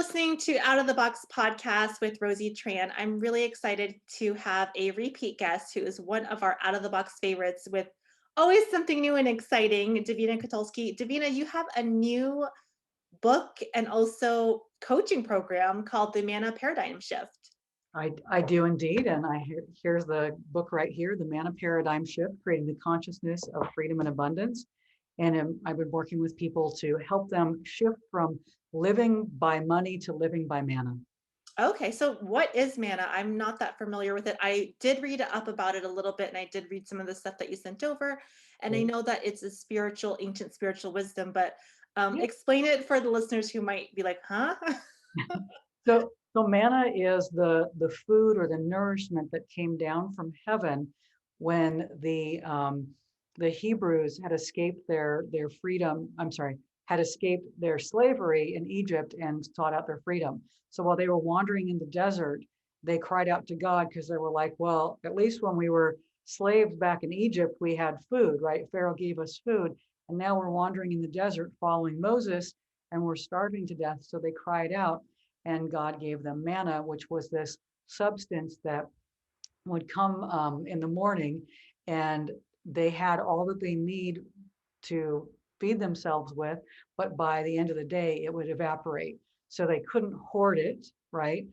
listening to Out of the Box podcast with Rosie Tran. I'm really excited to have a repeat guest who is one of our Out of the Box favorites with always something new and exciting, Davina Kotulski. Davina, you have a new book and also coaching program called the Manna Paradigm Shift. I do indeed. And here's the book right here, The Manna Paradigm Shift, Creating the Consciousness of Freedom and Abundance. And I've been working with people to help them shift from living by money to living by manna. Okay, so what is manna? I'm not that familiar with it. I did read up about it a little bit, and I did read some of the stuff that you sent over. And I Right. know that it's a spiritual, ancient spiritual wisdom, but Yeah. explain it for the listeners who might be like, huh? So manna is the food or the nourishment that came down from heaven when the Hebrews had escaped their freedom. I'm sorry, had escaped their slavery in Egypt and sought out their freedom. So while they were wandering in the desert, they cried out to God because they were like, well, at least when we were slaves back in Egypt, we had food, right? Pharaoh gave us food. And now we're wandering in the desert following Moses and we're starving to death. So they cried out and God gave them manna, which was this substance that would come in the morning, and they had all that they need to feed themselves with, but by the end of the day, it would evaporate. So they couldn't hoard it, right?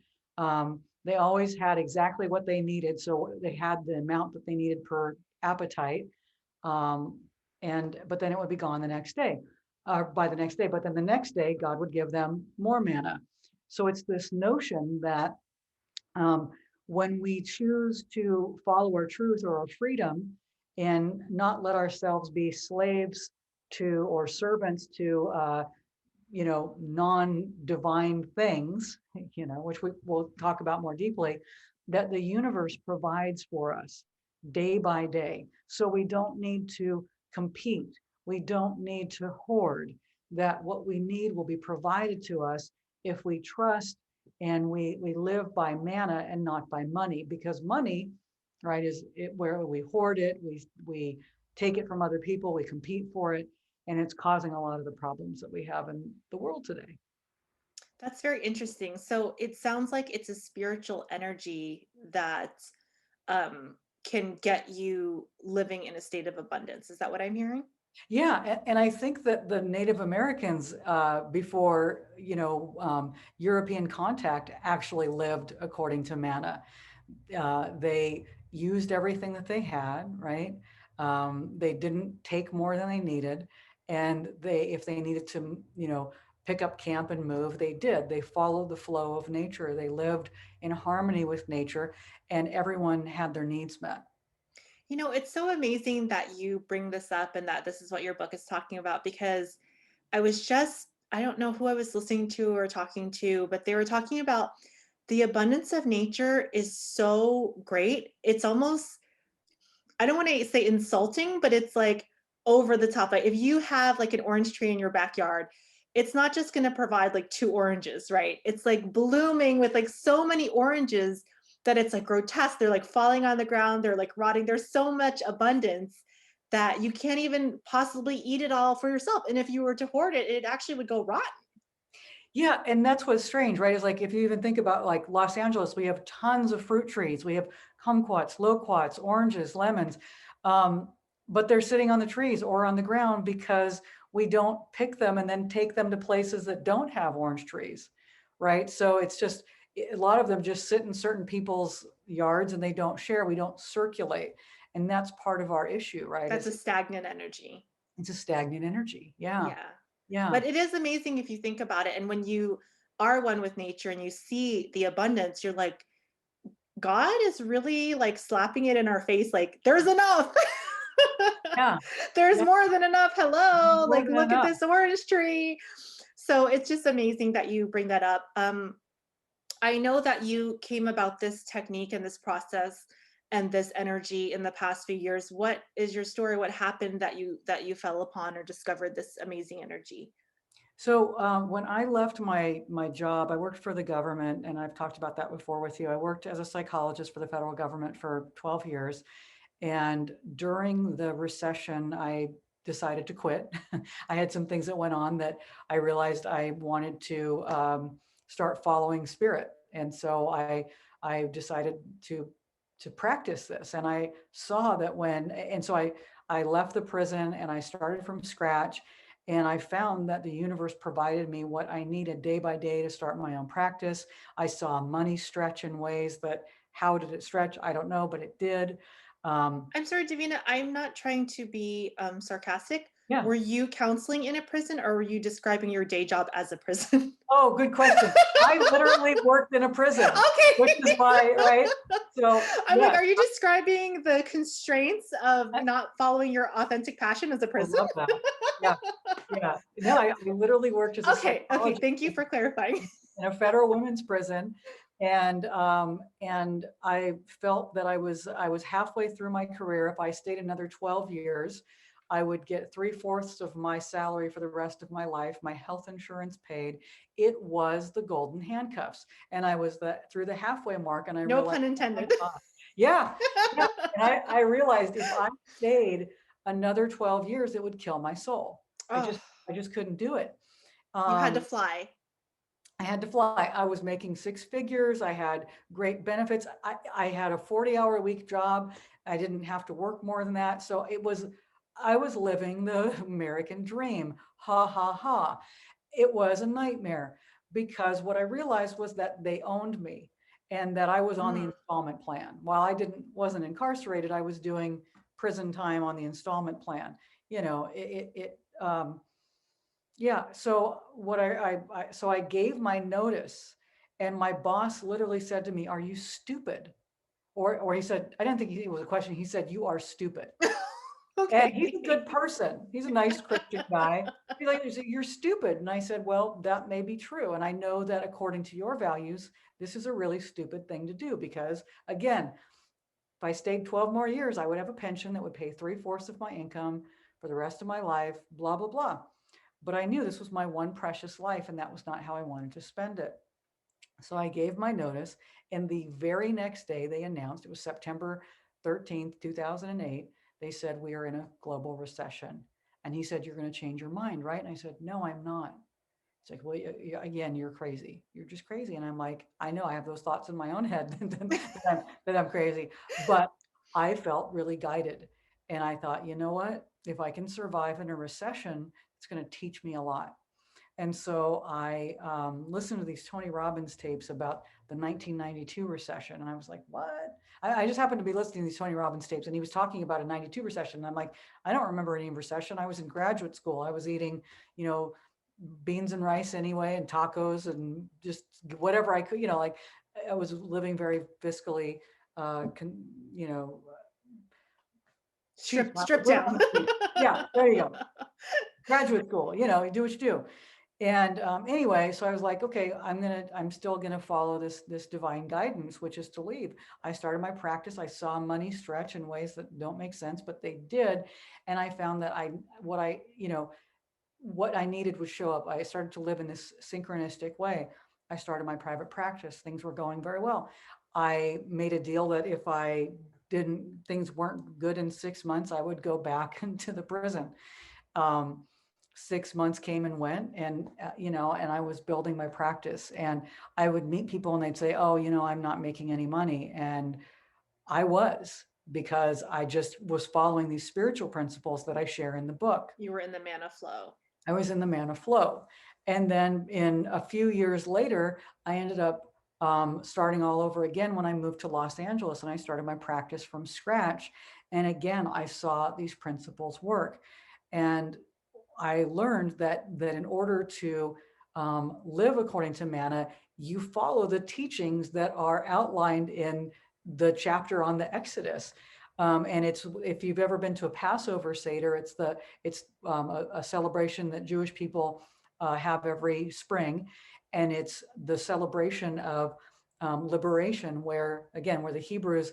They always had exactly what they needed. So they had the amount that they needed per appetite. Um, but then it would be gone the next day, by the next day. But then the next day, God would give them more manna. So it's this notion that um, when we choose to follow our truth or our freedom and not let ourselves be slaves to or servants to non-divine things, which we will talk about more deeply, that the universe provides for us day by day. So we don't need to compete. We don't need to hoard. That what we need will be provided to us if we trust and we live by manna and not by money, because money, right, is it where we hoard it, we take it from other people, we compete for it, and it's causing a lot of the problems that we have in the world today. That's very interesting. So it sounds like it's a spiritual energy that can get you living in a state of abundance. Is that what I'm hearing? Yeah, and I think that the Native Americans, before European contact, actually lived according to manna. They used everything that they had, right? They didn't take more than they needed, and if they needed to, pick up camp and move, they did. They followed the flow of nature. They lived in harmony with nature, and everyone had their needs met. You know, it's so amazing that you bring this up and that this is what your book is talking about because I don't know who I was listening to or talking to, but they were talking about the abundance of nature is so great. It's almost, I don't want to say insulting, but it's like over the top. Like if you have like an orange tree in your backyard, it's not just going to provide like two oranges, right? It's like blooming with like so many oranges that it's like grotesque. They're like falling on the ground, they're like rotting. There's so much abundance that you can't even possibly eat it all for yourself. And if you were to hoard it, it actually would go rotten. Yeah, and that's what's strange, right? Is like if you even think about like Los Angeles, we have tons of fruit trees. We have kumquats, loquats, oranges, lemons, um, but they're sitting on the trees or on the ground because we don't pick them and then take them to places that don't have orange trees, right? So it's just a lot of them just sit in certain people's yards and they don't share. We don't circulate, and that's part of our issue, right? That's a Is stagnant energy. it's a stagnant energy. Yeah, Yeah. yeah. But it is amazing if you think about it. And when you are one with nature and you see the abundance, you're like, God is really like slapping it in our face, like, there's enough. Yeah, There's yeah, more than enough. Hello. more Like, than look at enough. this orange tree. So it's just amazing that you bring that up. I know that you came about this technique and this process and this energy in the past few years. What is your story? What happened that you fell upon or discovered this amazing energy? So when I left my job, I worked for the government, and I've talked about that before with you. I worked as a psychologist for the federal government for 12 years, and during the recession, I decided to quit. I had some things that went on that I realized I wanted to start following spirit. And so I decided to practice this. And I saw that and so I left the prison and I started from scratch. And I found that the universe provided me what I needed day by day to start my own practice. I saw money stretch in ways that, how did it stretch? I don't know, but it did. Um, I'm sorry, Davina, I'm not trying to be sarcastic. yeah. Were you counseling in a prison or were you describing your day job as a prison? Oh, good question. I literally worked in a prison, which is Okay. why, right? So I'm like, yes, are you describing the constraints of I, not following your authentic passion as a I prison? love that. Yeah, yeah. No, I literally worked as a Okay, psychologist thank you for clarifying. in a federal women's prison, and I felt that I was halfway through my career. If I stayed another 12 years, I would get 3/4 of my salary for the rest of my life, my health insurance paid. It was the golden handcuffs, and I was through the halfway mark, and I No realized, pun oh my intended. God, yeah, yeah. And I realized if I stayed another 12 years, it would kill my soul. I Oh, just I just couldn't do it. you had to Um, fly. I had to fly. I was making six figures. I had great benefits. I had a 40-hour a week job. I didn't have to work more than that. So I was living the American dream. Ha, ha, ha. It was a nightmare because what I realized was that they owned me and that I was on the Mm. installment plan. While wasn't incarcerated, I was doing prison time on the installment plan. You know, yeah. So so I gave my notice, and my boss literally said to me, "Are you stupid?" Or he said, I didn't think it was a question. He said, "You are stupid." And he's a Okay. good person. He's a nice Christian guy. He's like, "You're stupid." And I said, "Well, that may be true. And I know that according to your values, this is a really stupid thing to do because, again, if I stayed 12 more years, I would have a pension that would pay 3/4 of my income for the rest of my life, blah, blah, blah." But I knew this was my one precious life, and that was not how I wanted to spend it. So I gave my notice, and the very next day they announced, it was September 13th, 2008. They said, "We are in a global recession." And he said, "You're going to change your mind, right?" And I said, "No, I'm not." It's like, "Well, again, you're crazy. You're just crazy." And I'm like, "I know I have those thoughts in my own head that I'm crazy." But I felt really guided. And I thought, you know what? If I can survive in a recession, it's going to teach me a lot. And so I listened to these Tony Robbins tapes about the 1992 recession. And I was like, what? I just happened to be listening to these Tony Robbins tapes, and he was talking about a 92 recession. And I'm like, I don't remember any recession. I was in graduate school. I was eating, you know, beans and rice anyway, and tacos and just whatever I could, like I was living very fiscally, you know, cheap. I was Strip living down. on the street. Yeah, there you go. Graduate school, you do what you do. And anyway, so I was like, okay, I'm still gonna follow this divine guidance, which is to leave. I started my practice. I saw money stretch in ways that don't make sense, but they did. And I found that what I needed would show up. I started to live in this synchronistic way. I started my private practice. Things were going very well. I made a deal that if things weren't good in 6 months, I would go back into the prison. um, 6 months came and went, and and I was building my practice, and I would meet people and they'd say, "Oh, I'm not making any money." And I was, because I just was following these spiritual principles that I share in the book. You were in the mana flow. I was in the Manna flow. And then in a few years later, I ended up starting all over again when I moved to Los Angeles, and I started my practice from scratch. And again, I saw these principles work. And I learned that in order to live according to Manna, you follow the teachings that are outlined in the chapter on the Exodus. And it's, if you've ever been to a Passover Seder, it's a celebration that Jewish people have every spring, and it's the celebration of liberation, where the Hebrews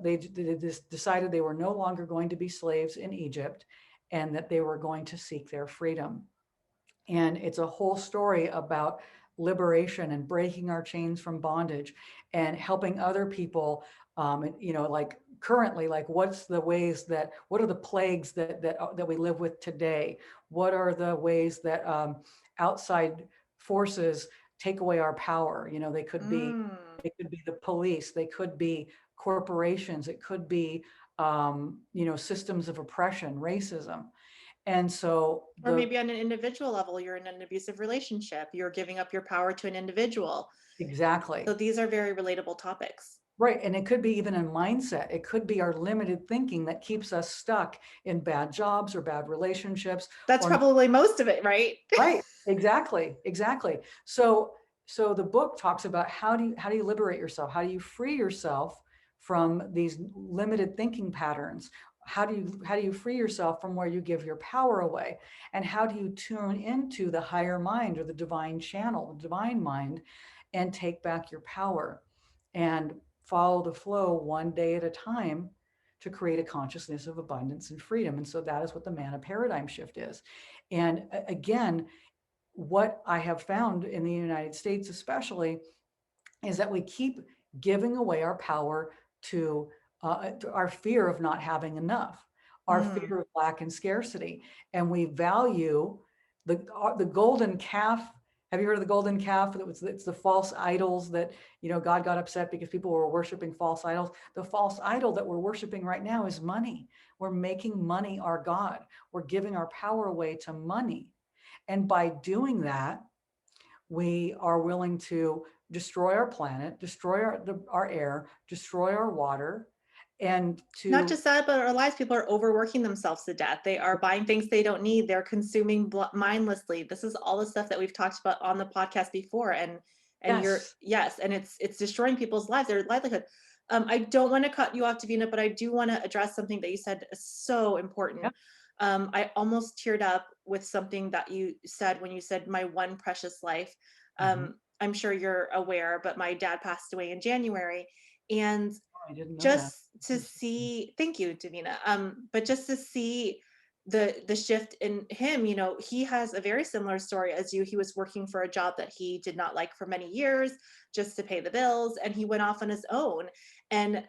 they decided they were no longer going to be slaves in Egypt, and that they were going to seek their freedom. And it's a whole story about liberation and breaking our chains from bondage and helping other people. Like currently, like what are the plagues that we live with today? What are the ways that outside forces take away our power. Mm. they could be the police, they could be corporations, it could be systems of oppression, racism. And so Or maybe on an individual level, you're in an abusive relationship, you're giving up your power to an individual. So exactly. these are very relatable topics. Right. And it could be even a mindset. It could be our limited thinking that keeps us stuck in bad jobs or bad relationships That's or probably most of it, right? right. Exactly. Exactly. So the book talks about how do you liberate yourself? How do you free yourself from these limited thinking patterns? How do you free yourself from where you give your power away? And how do you tune into the higher mind or the divine channel, the divine mind, and take back your power and follow the flow one day at a time to create a consciousness of abundance and freedom? And so that is what the Manna Paradigm Shift is. And again, what I have found in the United States, especially, is that we keep giving away our power to our fear of not having enough, our Mm. fear of lack and scarcity, and we value the golden calf. Have you heard of the golden calf? It's the false idols that God got upset because people were worshiping false idols. The false idol that we're worshiping right now is money. We're making money our God. We're giving our power away to money, and by doing that, we are willing to destroy our planet, destroy our air, destroy our water, and Not to just that, but our lives, people are overworking themselves to death. They are buying things they don't need. They're consuming mindlessly. This is all the stuff that we've talked about on the podcast before. And you're yes, yes, and it's destroying people's lives, their livelihood. I don't want to cut you off, Davina, but I do want to address something that you said is so yeah, important. I almost teared up with something that you said when you said my one precious life. hmm, I'm sure you're aware, but my dad passed away in January, and I didn't know that. just to see, thank you, Davina, but just to see the shift in him, he has a very similar story as you. He was working for a job that he did not like for many years just to pay the bills, and he went off on his own. And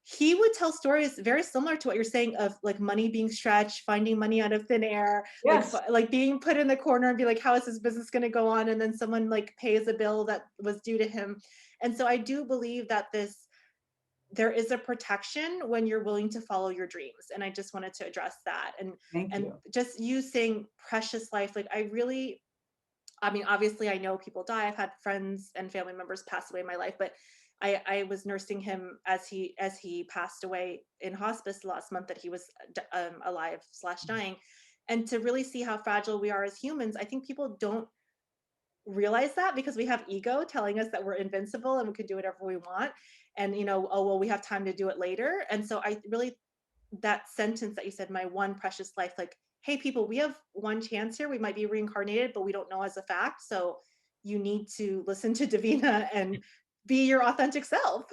he would tell stories very similar to what you're saying, of like money being stretched, finding money out of thin air, like Yes, like being put in the corner and be like, how is this business going to go on? And then someone like pays a bill that was due to him. And so I do believe that there is a protection when you're willing to follow your dreams, and I just wanted to address that. and thank and you. just you saying precious life, like I mean, obviously I know people die. I've had friends and family members pass away in my life, but I was nursing him as he passed away in hospice last month, that he was alive slash dying. And to really see how fragile we are as humans, I think people don't realize that, because we have ego telling us that we're invincible and we can do whatever we want. And oh well, we have time to do it later. And so I really, that sentence that you said, my one precious life, like, hey people, we have one chance here. We might be reincarnated, but we don't know as a fact. So you need to listen to Davina and be your authentic self.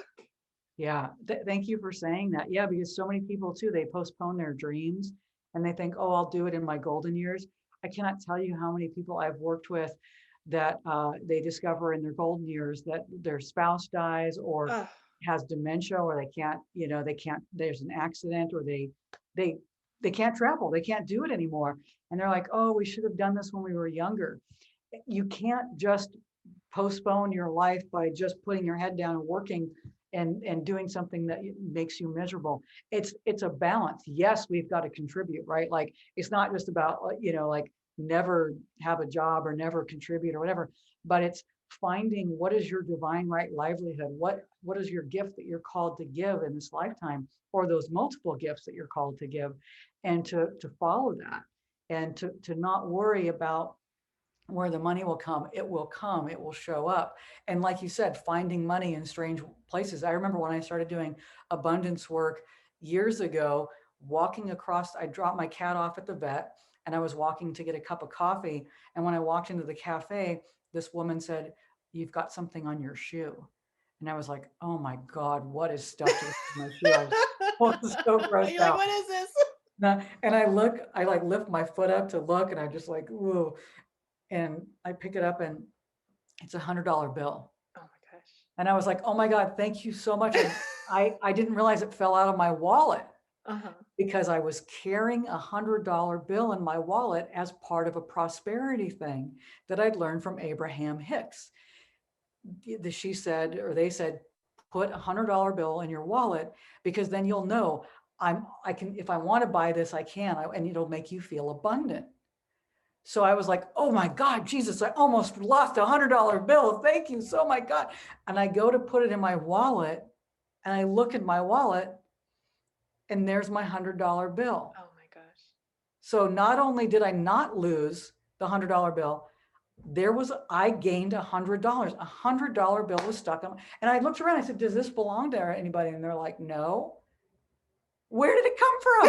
Yeah, thank you for saying that. Yeah, because so many people too, they postpone their dreams and they think, oh, I'll do it in my golden years. I cannot tell you how many people I've worked with that they discover in their golden years that their spouse dies or Ugh. has dementia, or they can't, there's an accident, or they they can't travel, they can't do it anymore. And they're like, oh, we should have done this when we were younger. You can't just postpone your life by just putting your head down and working and doing something that makes you miserable. It's a balance. Yes, we've got to contribute, right? Like it's not just about like never have a job or never contribute or whatever, but it's finding what is your divine right livelihood, what is your gift that you're called to give in this lifetime, or those multiple gifts that you're called to give, and to follow that, and to not worry about where the money will come. It will come, it will show up. And like you said, finding money in strange places. I remember when I started doing abundance work years ago, walking across, I dropped my cat off at the vet and I was walking to get a cup of coffee. And when I walked into the cafe, this woman said, "You've got something on your shoe." And I was like, oh my God, what is stuffed in my shoe? I was so grossed You're like, out. what is this? And I like lift my foot up to look and I just like, ooh. And I pick it up and it's $100 bill. Oh my gosh. And I was like, oh my God, thank you so much. I didn't realize it fell out of my wallet Uh-huh. because I was carrying $100 bill in my wallet as part of a prosperity thing that I'd learned from Abraham Hicks. she said, or they said, put $100 bill in your wallet, because then you'll know I can, if I want to buy this, I can, and it'll make you feel abundant. So I was like, oh my God, Jesus, I almost lost $100 bill. Thank you so my God. And I go to put it in my wallet, and I look at my wallet, and there's my $100 bill. Oh my gosh. So not only did I not lose the $100 bill, I gained $100. $100 bill was stuck on, and I looked around. I said, "Does this belong to anybody?" And they're like, "No." Where did it come from?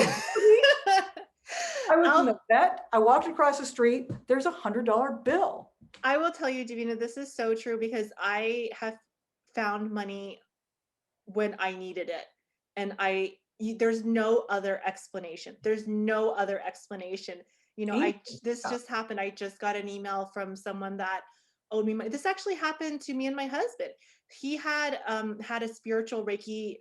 I was in I'll the vet. I walked across the street. There's $100 bill. I will tell you, Davina, this is so true because I have found money when I needed it. And there's no other explanation. There's no other explanation. You know, See? this Yeah. just happened. I just got an email from someone that owed me money. This actually happened to me and my husband. He had a spiritual Reiki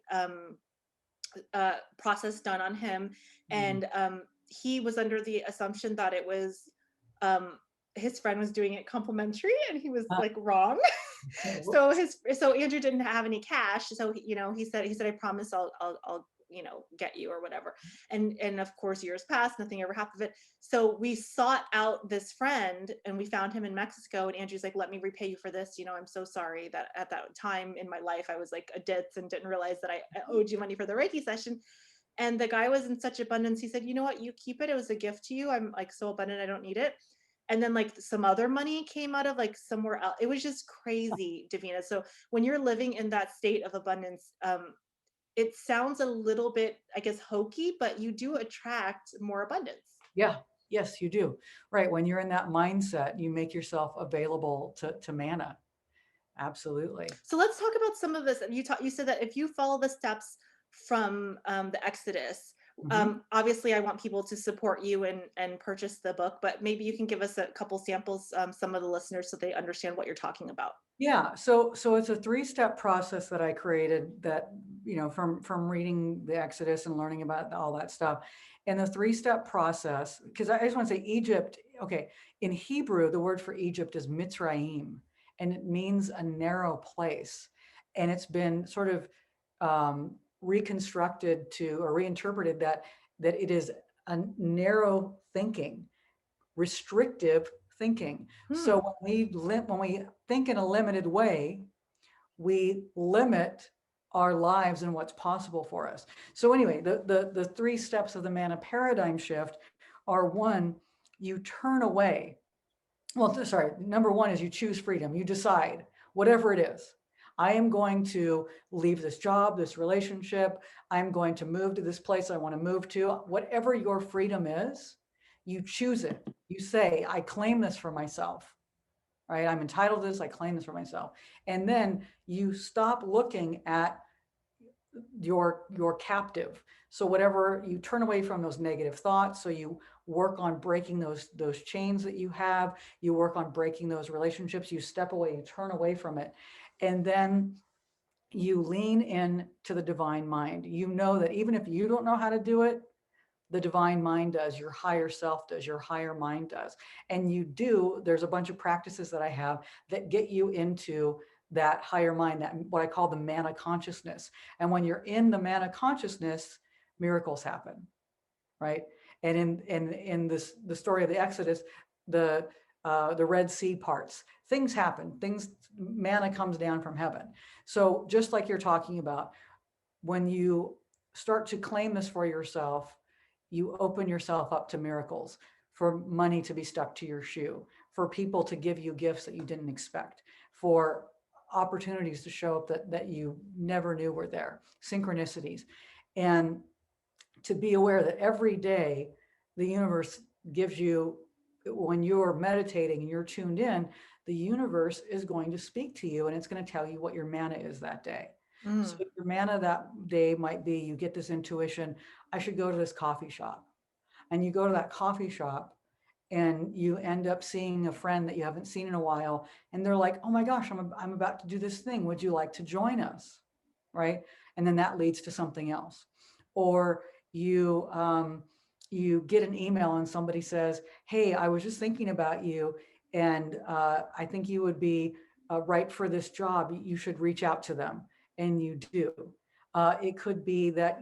process done on him, Mm. and he was under the assumption that it was um, his friend was doing it complimentary, and he was Uh, like wrong. So whoops. Andrew didn't have any cash, so he said I promise I'll get you or whatever. And of course years passed, nothing ever happened of it. So we sought out this friend and we found him in Mexico, and Andrew's like, let me repay you for this, I'm so sorry that at that time in my life I was like a ditz and didn't realize that I owed you money for the Reiki session. And the guy was in such abundance, he said, you know what, you keep it, it was a gift to you, I'm like so abundant, I don't need it. And then like some other money came out of like somewhere else. It was just crazy, Davina. So when you're living in that state of abundance, it sounds a little bit, I guess, hokey, but you do attract more abundance. Yeah. Yes, you do. Right. When you're in that mindset, you make yourself available to manna. Absolutely. So let's talk about some of this. You said that if you follow the steps from the Exodus, Mhm. obviously I want people to support you and purchase the book, but maybe you can give us a couple samples, some of the listeners, so they understand what you're talking about. Yeah, so it's a three-step process that I created that, from reading the Exodus and learning about all that stuff. And the three-step process, because I just want to say Egypt, okay, in Hebrew, the word for Egypt is Mitzrayim, and it means a narrow place. And it's been sort of reconstructed to or reinterpreted that it is a narrow thinking, restrictive thinking. So Hmm. when we think in a limited way, we limit our lives and what's possible for us. So anyway, the three steps of the Manna Paradigm Shift are: one, you turn away. Well, sorry, number one is you choose freedom. You decide whatever it is. I am going to leave this job, this relationship. I'm going to move to this place I want to move to. Whatever your freedom is, you choose it. You say, I claim this for myself, right? I'm entitled to this. I claim this for myself. And then you stop looking at your captive. So whatever, you turn away from those negative thoughts. So you work on breaking those chains that you have. You work on breaking those relationships. You step away, you turn away from it. And then you lean in to the divine mind. You know that even if you don't know how to do it, the divine mind does, your higher self does, your higher mind does. And there's a bunch of practices that I have that get you into that higher mind, that what I call the manna consciousness. And when you're in the manna consciousness, miracles happen, right? And in the story of the Exodus, the Red Sea parts, things happen, manna comes down from heaven. So just like you're talking about, when you start to claim this for yourself, you open yourself up to miracles, for money to be stuck to your shoe, for people to give you gifts that you didn't expect, for opportunities to show up that you never knew were there, synchronicities. And to be aware that every day the universe gives you, when you're meditating and you're tuned in, the universe is going to speak to you and it's going to tell you what your manna is that day. So Mm. your manna that day might be, you get this intuition, I should go to this coffee shop. And you go to that coffee shop and you end up seeing a friend that you haven't seen in a while. And they're like, oh my gosh, I'm about to do this thing. Would you like to join us? Right. And then that leads to something else. Or you get an email and somebody says, hey, I was just thinking about you. And I think you would be right for this job, you should reach out to them, and you do. It could be that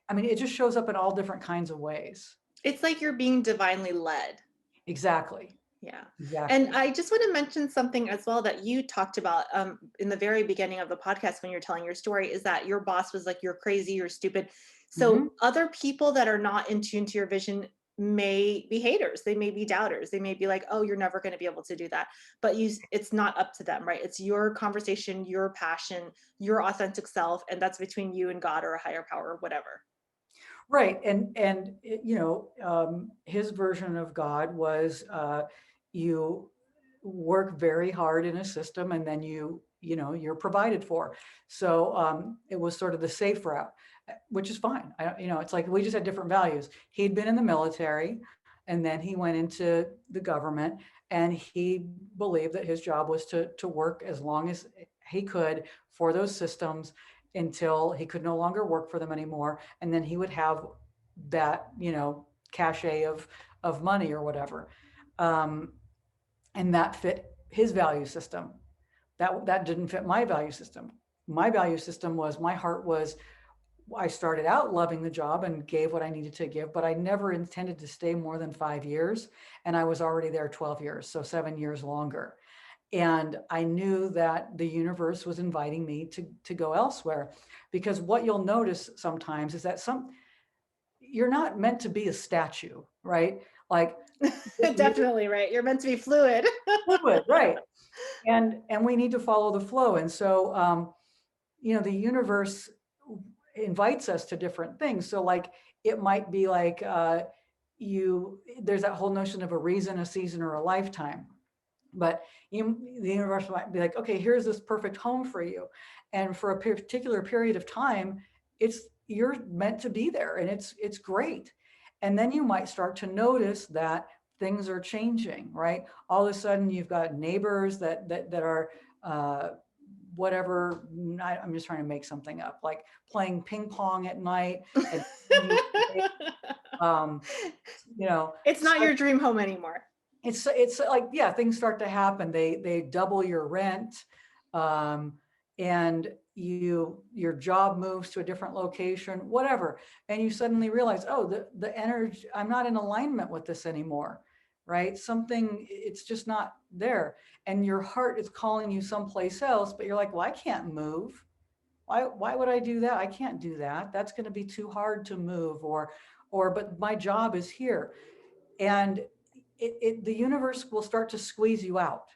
I mean, it just shows up in all different kinds of ways. It's like you're being divinely led. Exactly. Yeah. And Exactly. I just want to mention something as well that you talked about in the very beginning of the podcast when you're telling your story is that your boss was like, you're crazy, you're stupid. Hmm. So other people that are not in tune to your vision may be haters. They may be doubters. They may be like, oh, you're never going to be able to do that. But it's not up to them, right? It's your conversation, your passion, your authentic self. And that's between you and God or a higher power or whatever. Right. And his version of God was you work very hard in a system, and then you're provided for. So it was sort of the safe route, which is fine. It's like we just had different values. He'd been in the military, and then he went into the government, and he believed that his job was to work as long as he could for those systems until he could no longer work for them anymore, and then he would have that cachet of money or whatever. um, and that fit his value system. That didn't fit my value system. My value system was, my heart was, I started out loving the job and gave what I needed to give, but I never intended to stay more than 5 years, and I was already there 12 years, so 7 years longer. And I knew that the universe was inviting me to go elsewhere, because what you'll notice sometimes is that you're not meant to be a statue, right? Like you're Definitely, right? You're meant to be fluid. fluid, right? And we need to follow the flow. And so the universe invites us to different things. So like it might be like there's that whole notion of a reason, a season, or a lifetime. But the universe might be like, okay, here's this perfect home for you, and for a particular period of time, you're meant to be there, and it's great. And then you might start to notice that things are changing, right? All of a sudden, you've got neighbors that are uh, whatever. I'm just trying to make something up, like playing ping pong at night, and um, you know, It's not your dream home anymore. it's like, yeah, things start to happen. They double your rent, um, and your job moves to a different location, whatever, and you suddenly realize, oh, the energy, I'm not in alignment with this anymore, right? Something, it's just not there, and your heart is calling you someplace else, but you're like, well, I can't move. Why would I do that? I can't do that. That's going to be too hard to move, or but my job is here. And the universe will start to squeeze you out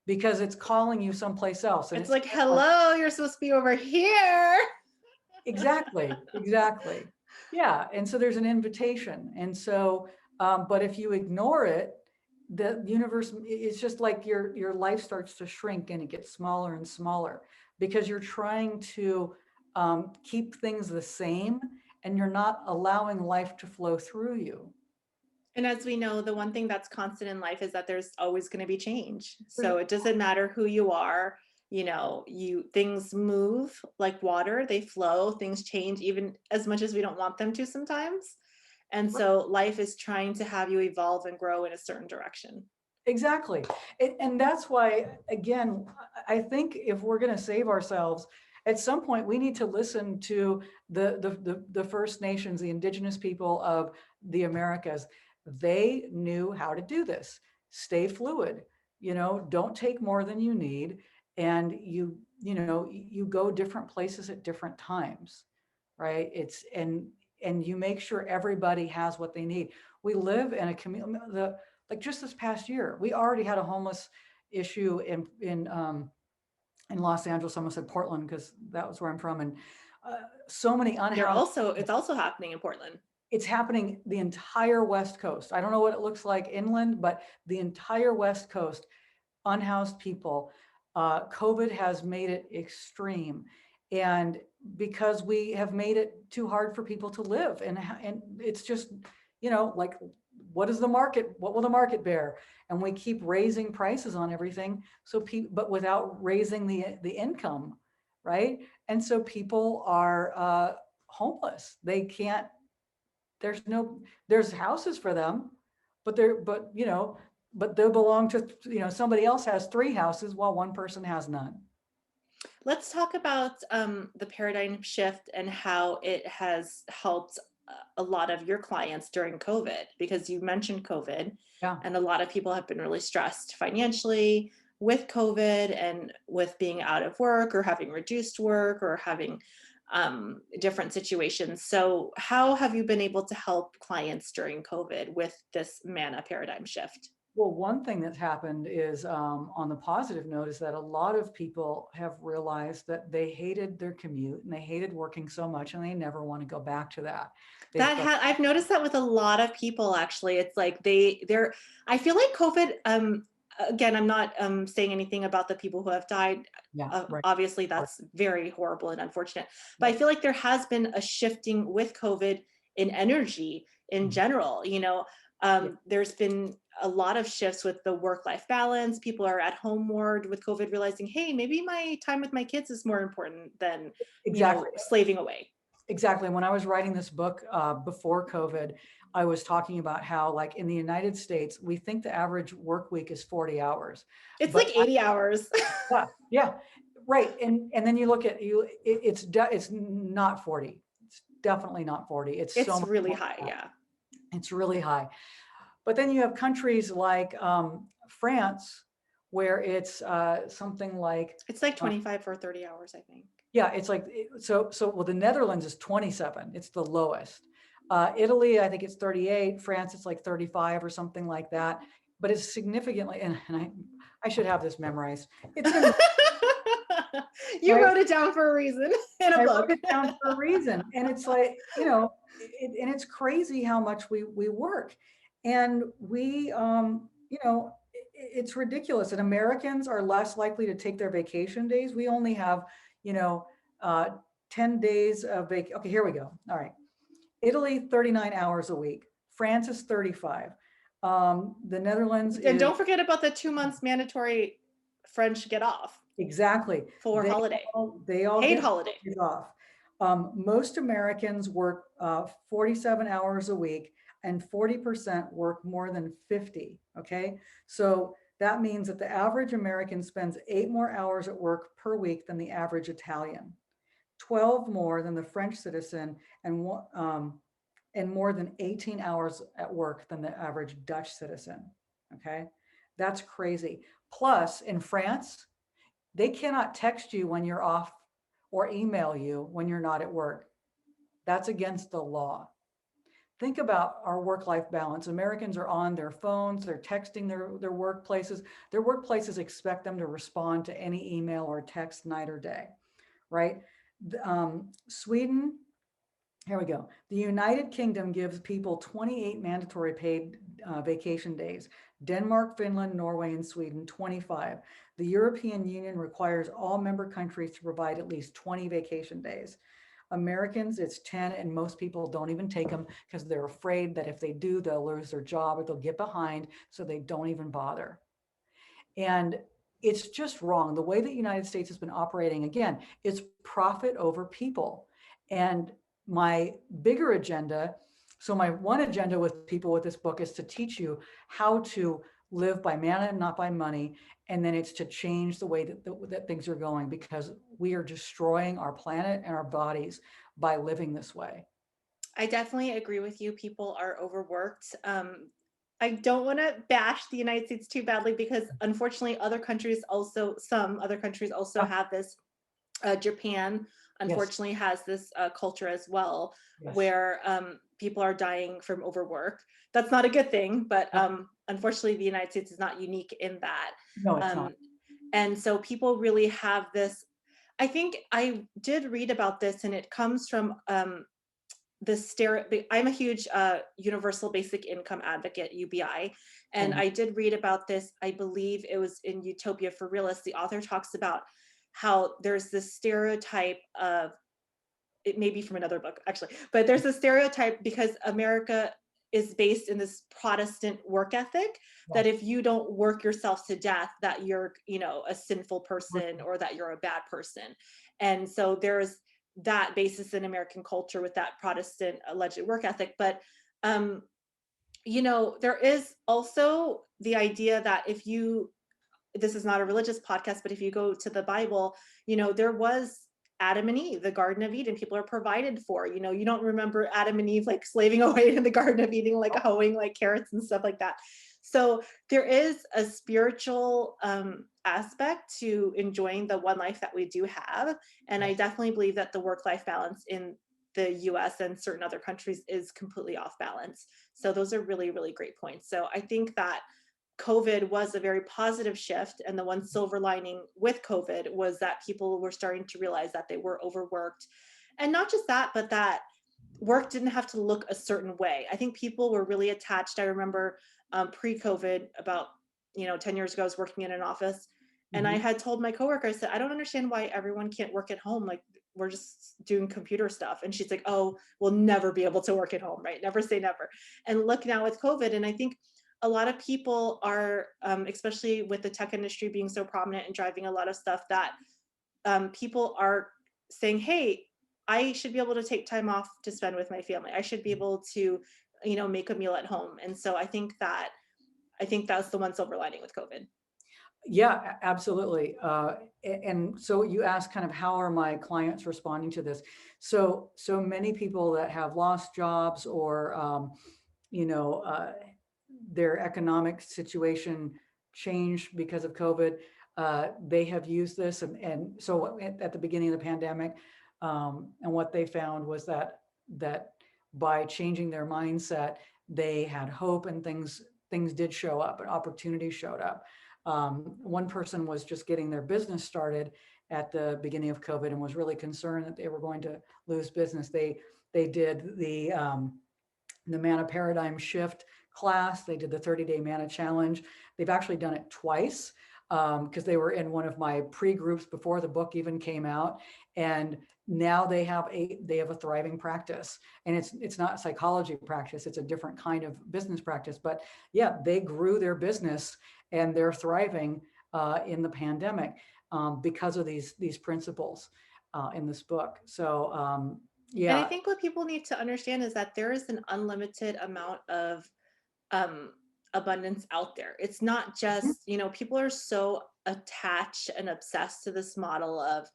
because it's calling you someplace else, and It's it's like, hello, you're supposed to be over here. exactly, yeah. And so there's an invitation, and so but if you ignore it, the universe, it's just like your life starts to shrink, and it gets smaller and smaller because you're trying to keep things the same, and you're not allowing life to flow through you. And as we know, the one thing that's constant in life is that there's always going to be change. There's So it doesn't matter who you are, things move like water, they flow, things change even as much as we don't want them to sometimes. And so life is trying to have you evolve and grow in a certain direction. Exactly. And that's why, again, I think if we're going to save ourselves, at some point we need to listen to the First Nations, the indigenous people of the Americas. They knew how to do this. Stay fluid, don't take more than you need. And you go different places at different times, right? And you make sure everybody has what they need. We live in a community. Like just this past year, we already had a homeless issue in Los Angeles. I almost said Portland because that was where I'm from, and so many unhoused. It's also happening in Portland. It's happening the entire West Coast. I don't know what it looks like inland, but the entire West Coast, unhoused people. COVID has made it extreme, and because we have made it too hard for people to live, and it's just, like, what will the market bear? And we keep raising prices on everything, so but without raising the income, right? And so people are homeless. They can't. There's houses for them, but but they belong to, somebody else has 3 houses while one person has none. Let's talk about the paradigm shift and how it has helped a lot of your clients during COVID, because you mentioned COVID, Yeah. and a lot of people have been really stressed financially with COVID and with being out of work or having reduced work or having different situations. So, how have you been able to help clients during COVID with this Manna paradigm shift? Well, one thing that's happened is, on the positive note, is that a lot of people have realized that they hated their commute and they hated working so much and they never want to go back to that. They felt, I've noticed that with a lot of people actually. It's like they're I feel like COVID, again, I'm not saying anything about the people who have died. yeah, right. Obviously Right. that's very horrible and unfortunate. But I Yep. feel like there has been a shifting with COVID in energy in Mhm. general, Yeah, there's been a lot of shifts with the work-life balance. People are at home more with COVID, realizing, hey, maybe my time with my kids is more important than, exactly. slaving away. Exactly. When I was writing this book, before COVID, I was talking about how, like, in the United States, we think the average work week is 40 hours, It's but like 80 hours. yeah, yeah, right. And then you look at you, it's not 40. It's definitely not 40. It's so It's much really more high, than yeah. that. It's really high. But then you have countries like, France, where it's, something like, It's like uh, 25 or 30 hours, I think. yeah, it's like, well, the Netherlands is 27. It's the lowest. Italy, I think it's 38. France, it's like 35 or something like that. But it's significantly, and I should have this memorized. It's in, You right? wrote it down for a reason in a I wrote book. it down for a reason. And it's like, and it's crazy how much we work. And it's ridiculous. And Americans are less likely to take their vacation days. We only have, you know, uh, 10 days of Okay, here we go. All right. Italy, 39 hours a week. France is 35. The Netherlands And is, don't forget about the 2 months mandatory French get off exactly. for They holiday, they all paid get holiday. days off. Most Americans work, 47 hours a week, and 40% work more than 50. Okay, so that means that the average American spends 8 more hours at work per week than the average Italian, 12 more than the French citizen, and more than 18 hours at work than the average Dutch citizen. Okay, that's crazy. Plus, in France, they cannot text you when you're off or email you when you're not at work. That's against the law. Think about our work-life balance. Americans are on their phones, they're texting their workplaces. Their workplaces expect them to respond to any email or text night or day, right? Sweden, here we go. The United Kingdom gives people 28 mandatory paid, vacation days. Denmark, Finland, Norway, and Sweden, 25. The European Union requires all member countries to provide at least 20 vacation days. Americans, it's 10, and most people don't even take them because they're afraid that if they do, they'll lose their job or they'll get behind, so they don't even bother. And it's just wrong. The way that the United States has been operating, again, is profit over people. And my bigger agenda, so my one agenda with people with this book is to teach you how to live by manna and not by money. And then it's to change the way that things are going, because we are destroying our planet and our bodies by living this way. I definitely agree with you. People are overworked. I don't want to bash the United States too badly, because unfortunately, some other countries also Yeah. have this. Japan, Yes. unfortunately, has this culture as well, Yes. where people are dying from overwork. That's not a good thing, but No, unfortunately, the United States is not unique in that. no, it's not. Um, and so people really have this. I think I did read about this, and it comes from the stereo. I'm a huge universal basic income advocate, UBI, and Same. I did read about this. I believe it was in Utopia for Realists. The author talks about how there's this stereotype of, it may be from another book actually, but there's a stereotype because America is based in this Protestant work ethic, Yeah. that if you don't work yourself to death, that you're, a sinful person or that you're a bad person. And so there's that basis in American culture with that Protestant alleged work ethic. But um, there is also the idea that if you, this is not a religious podcast, but if you go to the Bible, there was Adam and Eve, the Garden of Eden. People are provided for. You don't remember Adam and Eve like slaving away in the Garden of Eden, like hoeing like carrots and stuff like that. So there is a spiritual aspect to enjoying the one life that we do have. And I Yes. definitely believe that the work life balance in the US and certain other countries is completely off balance. So those are really, really great points. So I think that COVID was a very positive shift. And the one silver lining with COVID was that people were starting to realize that they were overworked. And not just that, but that work didn't have to look a certain way. I think people were really attached. I remember pre-COVID, about 10 years ago, I was working in an office, and I Mhm. had told my coworker, I said, I don't understand why everyone can't work at home. Like, we're just doing computer stuff. And she's like, oh, we'll never be able to work at home, right? Never say never. And look now with COVID. And I think a lot of people are, especially with the tech industry being so prominent and driving a lot of stuff, that people are saying, hey, I should be able to take time off to spend with my family. I should be able to, make a meal at home. And so I think that's the one silver lining with COVID. Yeah, absolutely. And so you asked kind of how are my clients responding to this? So many people that have lost jobs or, you know, uh, their economic situation changed because of COVID. They have used this, and so at the beginning of the pandemic, and what they found was that by changing their mindset, they had hope, and things did show up, and opportunities showed up. One person was just getting their business started at the beginning of COVID and was really concerned that they were going to lose business. They did the Manna Paradigm Shift class. They did the 30-day Manna Challenge. They've actually done it twice because they were in one of my pre-groups before the book even came out. And now they have a thriving practice, and it's not psychology practice. It's a different kind of business practice. But yeah, they grew their business and they're thriving in the pandemic because of these principles in this book. So And I yeah. think what people need to understand is that there is an unlimited amount of um, abundance out there. It's not Mhm. just, people are so attached and obsessed to this model of,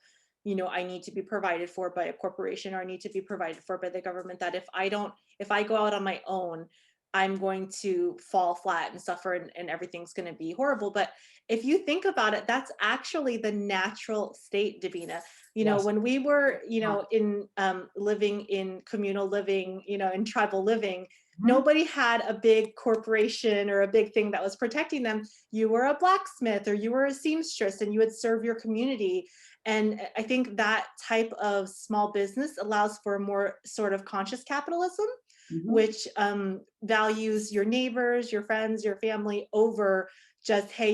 I need to be provided for by a corporation, or I need to be provided for by the government, that if I go out on my own, I'm going to fall flat and suffer, and everything's going to be horrible. But if you think about it, that's actually the natural state, Davina. Yes. When we were, Uh, in living in communal living, in tribal living, mhm. nobody had a big corporation or a big thing that was protecting them. You were a blacksmith or you were a seamstress, and you would serve your community. And I think that type of small business allows for a more sort of conscious capitalism, Mhm. which values your neighbors, your friends, your family over just, hey,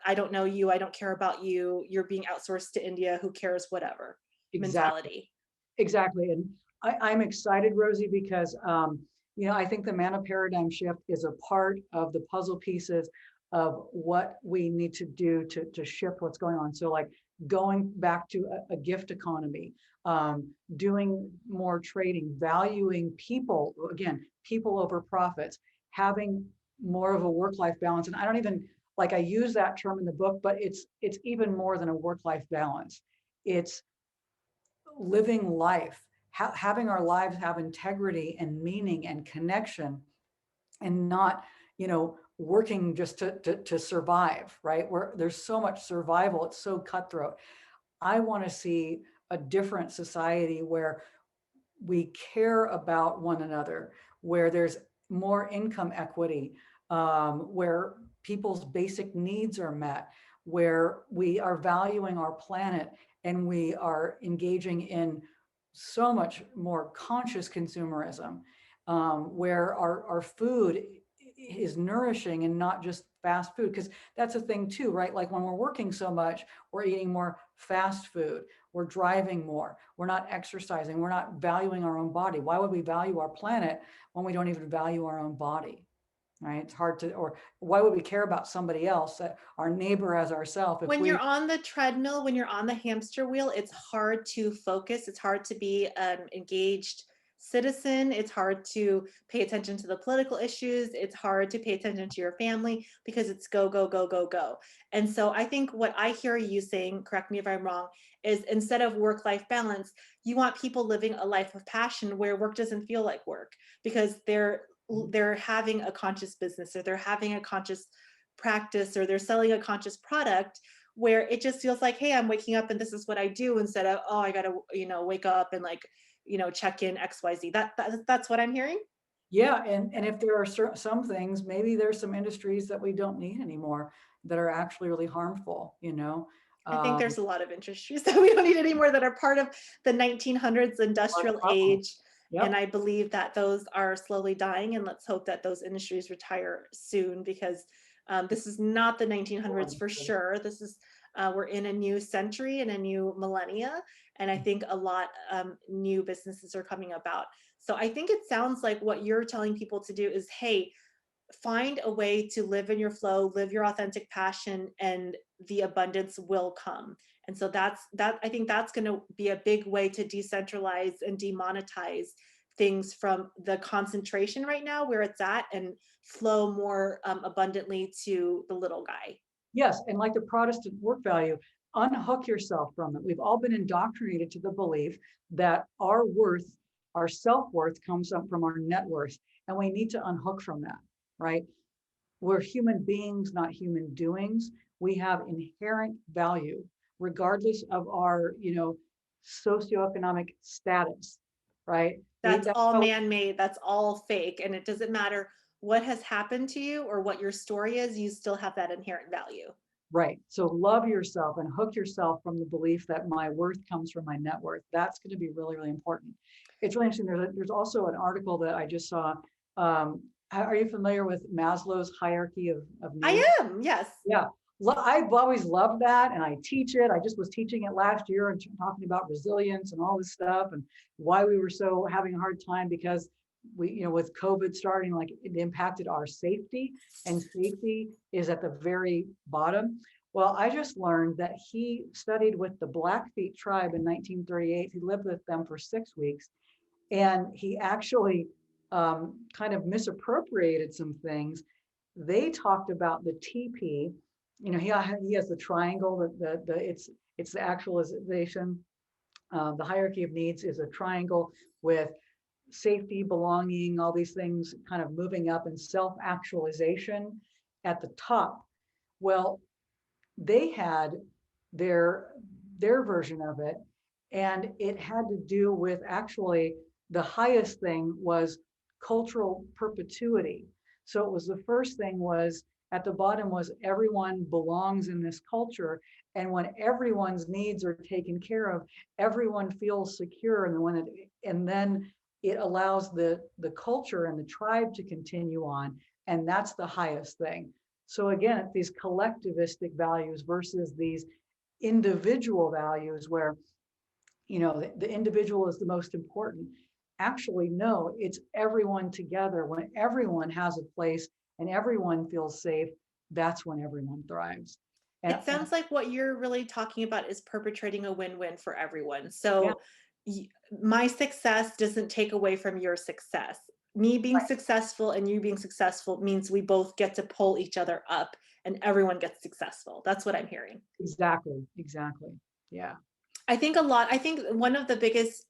I don't know you, I don't care about you, you're being outsourced to India, who cares, whatever Exactly. mentality. Exactly. And I'm excited, Rosie, because I think the Mana Paradigm Shift is a part of the puzzle pieces of what we need to do to shift what's going on. So like going back to a gift economy, doing more trading, valuing people, again, people over profits, having more of a work-life balance. And I don't even like I use that term in the book, but it's even more than a work-life balance. It's living life, having our lives have integrity and meaning and connection, and not, working just to survive, right? Where there's so much survival, it's so cutthroat. I want to see a different society where we care about one another, where there's more income equity, where people's basic needs are met, where we are valuing our planet and we are engaging in so much more conscious consumerism, where our food is nourishing and not just fast food. Because that's a thing too, right? Like when we're working so much, we're eating more fast food, we're driving more, we're not exercising, we're not valuing our own body. Why would we value our planet when we don't even value our own body? Right? It's hard to, or why would we care about somebody else, our neighbor as ourselves, if When you're we, on the treadmill, when you're on the hamster wheel, it's hard to focus. It's hard to be engaged citizen. It's hard to pay attention to the political issues. It's hard to pay attention to your family because it's go, go, go, go, go. And so I think what I hear you saying, correct me if I'm wrong, is instead of work-life balance, you want people living a life of passion where work doesn't feel like work because they're having a conscious business, or they're having a conscious practice, or they're selling a conscious product where it just feels like, hey, I'm waking up and this is what I do, instead of, oh, I gotta, wake up and, like, check in XYZ. That's what I'm hearing. Yeah, and if there are some things, maybe there's some industries that we don't need anymore that are actually really harmful, you know? I think Um, there's a lot of industries that we don't need anymore that are part of the 1900s like, industrial age. And yep, I believe that those are slowly dying. And let's hope that those industries retire soon, because this is not the 1900s for sure. This is, we're in a new century and a new millennia. And I think a lot new businesses are coming about. So I think it sounds like what you're telling people to do is, hey, find a way to live in your flow, live your authentic passion, and the abundance will come. And so I think that's going to be a big way to decentralize and demonetize things from the concentration right now where it's at, and flow more abundantly to the little guy. yes, and like the Protestant work value, unhook yourself from it. We've all been indoctrinated to the belief that our worth, our self-worth comes up from our net worth, and we need to unhook from that, right? We're human beings, not human doings. We have inherent value, regardless of our, socioeconomic status, right? That's That's all how, man-made, that's all fake, and it doesn't matter what has happened to you or what your story is, you still have that inherent value. right. So love yourself and hook yourself from the belief that my worth comes from my net worth. That's going to be really, really important. It's really interesting. There's also an article that I just saw. Are you familiar with Maslow's hierarchy of needs? I am, yes. Yeah. I've always loved that, and I teach it. I just was teaching it last year and talking about resilience and all this stuff, and why we were so having a hard time because with COVID starting, like, it impacted our safety, and safety is at the very bottom. Well, I just learned that he studied with the Blackfeet tribe in 1938. He lived with them for 6 weeks, and he actually kind of misappropriated some things. They talked about the TP. He has the triangle. It's the actualization. The hierarchy of needs is a triangle with safety, belonging, all these things kind of moving up, and self-actualization at the top. Well, they had their their version of it, and it had to do with, actually, the highest thing was cultural perpetuity. So it was, the first thing was, at the bottom was, everyone belongs in this culture, and when everyone's needs are taken care of, everyone feels secure, and then it allows the culture and the tribe to continue on, and that's the highest thing. So again, it's these collectivistic values versus these individual values where, the individual is the most important. Actually, no, it's everyone together. When everyone has a place and everyone feels safe, that's when everyone thrives. And, It sounds like what you're really talking about is perpetrating a win-win for everyone. yeah, So my success doesn't take away from your success. Me being right, successful and you being successful means we both get to pull each other up and everyone gets successful. That's what I'm hearing. exactly, exactly. Yeah, I think one of the biggest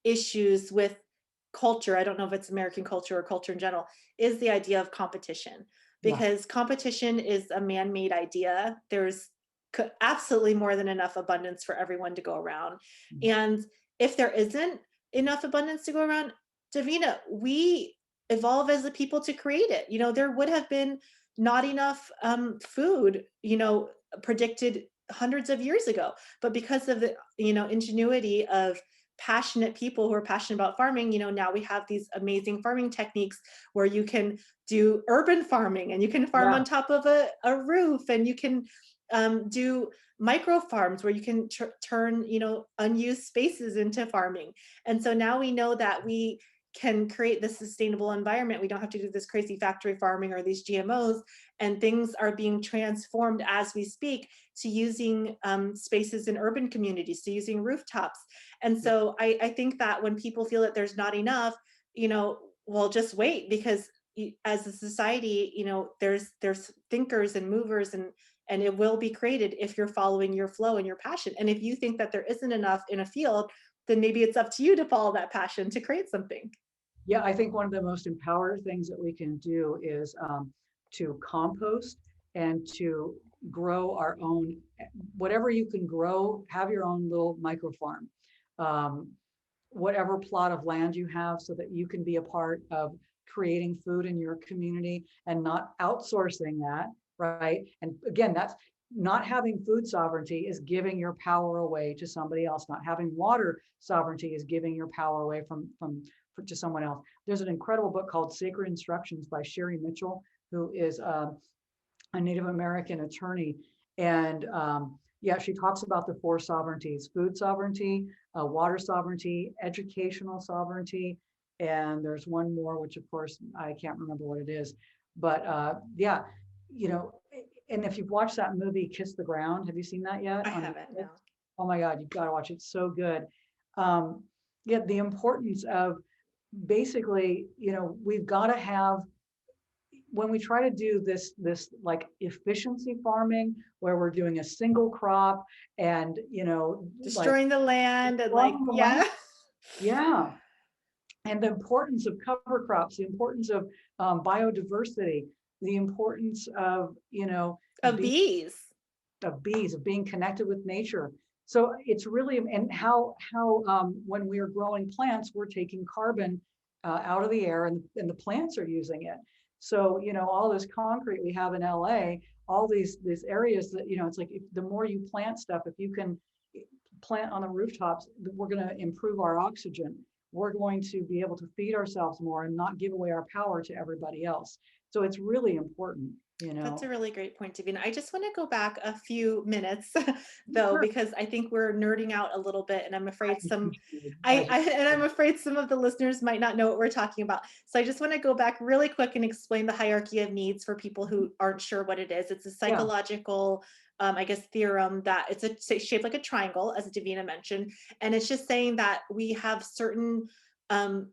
issues with culture, I don't know if it's American culture or culture in general, is the idea of competition, yeah, because competition is a man-made idea. There's absolutely more than enough abundance for everyone to go around. mm, And if there isn't enough abundance to go around, Davina, we evolve as a people to create it. There would have been not enough food, predicted hundreds of years ago, but because of the ingenuity of passionate people who are passionate about farming, now we have these amazing farming techniques where you can do urban farming and you can farm yeah, on top of a roof, and you can do micro farms where you can turn unused spaces into farming. And so now we know that we can create this sustainable environment. We don't have to do this crazy factory farming or these GMOs, and things are being transformed as we speak to using spaces in urban communities, to using rooftops. And Yeah. so I think that when people feel that there's not enough, well, just wait, because as a society, there's thinkers and movers, and it will be created if you're following your flow and your passion. And if you think that there isn't enough in a field, then maybe it's up to you to follow that passion to create something. Yeah, I think one of the most empowered things that we can do is to compost and to grow our own, whatever you can grow, have your own little micro farm. Um, whatever plot of land you have so that you can be a part of creating food in your community and not outsourcing that, right? And again, that's not having food sovereignty is giving your power away to somebody else. Not having water sovereignty is giving your power away to someone else. There's an incredible book called Sacred Instructions by Sherry Mitchell, who is a Native American attorney. And yeah, she talks about the four sovereignties: food sovereignty, water sovereignty, educational sovereignty. And there's one more, which of course, I can't remember what it is. But yeah, you know, and if you've watched that movie, Kiss the Ground, have you seen that yet I on haven't, Netflix? no. Oh my God, you've got to watch it. It's so good. Um, yeah, the importance of basically, we've got to have, when we try to do this like efficiency farming where we're doing a single crop and like Destroying the land and like, growing the land, yeah. yeah, and the importance of cover crops, the importance of biodiversity, the importance of Of being bees. of bees, of being connected with nature. So it's really, and how when we're growing plants, we're taking carbon out of the air, and the plants are using it. So all this concrete we have in LA, all these areas that it's like, the more you plant stuff, if you can plant on the rooftops, we're going to improve our oxygen. We're going to be able to feed ourselves more and not give away our power to everybody else. So it's really important, you That's a know. really great point, Davina. I just want to go back a few minutes, though, Sure. because I think we're nerding out a little bit, and I'm afraid As you some, should, I, as you I and I'm should. afraid some of the listeners might not know what we're talking about. So I just want to go back really quick and explain the hierarchy of needs for people who aren't sure what it is. It's a Yeah, psychological, I guess, theorem that shaped like a triangle, as Davina mentioned, and it's just saying that we have certain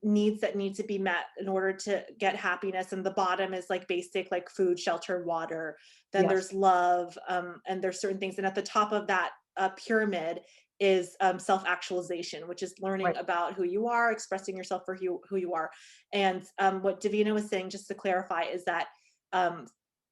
needs that need to be met in order to get happiness. And the bottom is like basic, like food, shelter, water. Then yes, there's love, and there's certain things. And at the top of that pyramid is self-actualization, which is learning right. about who you are, expressing yourself for who you are. And what Davina was saying, just to clarify, is that um,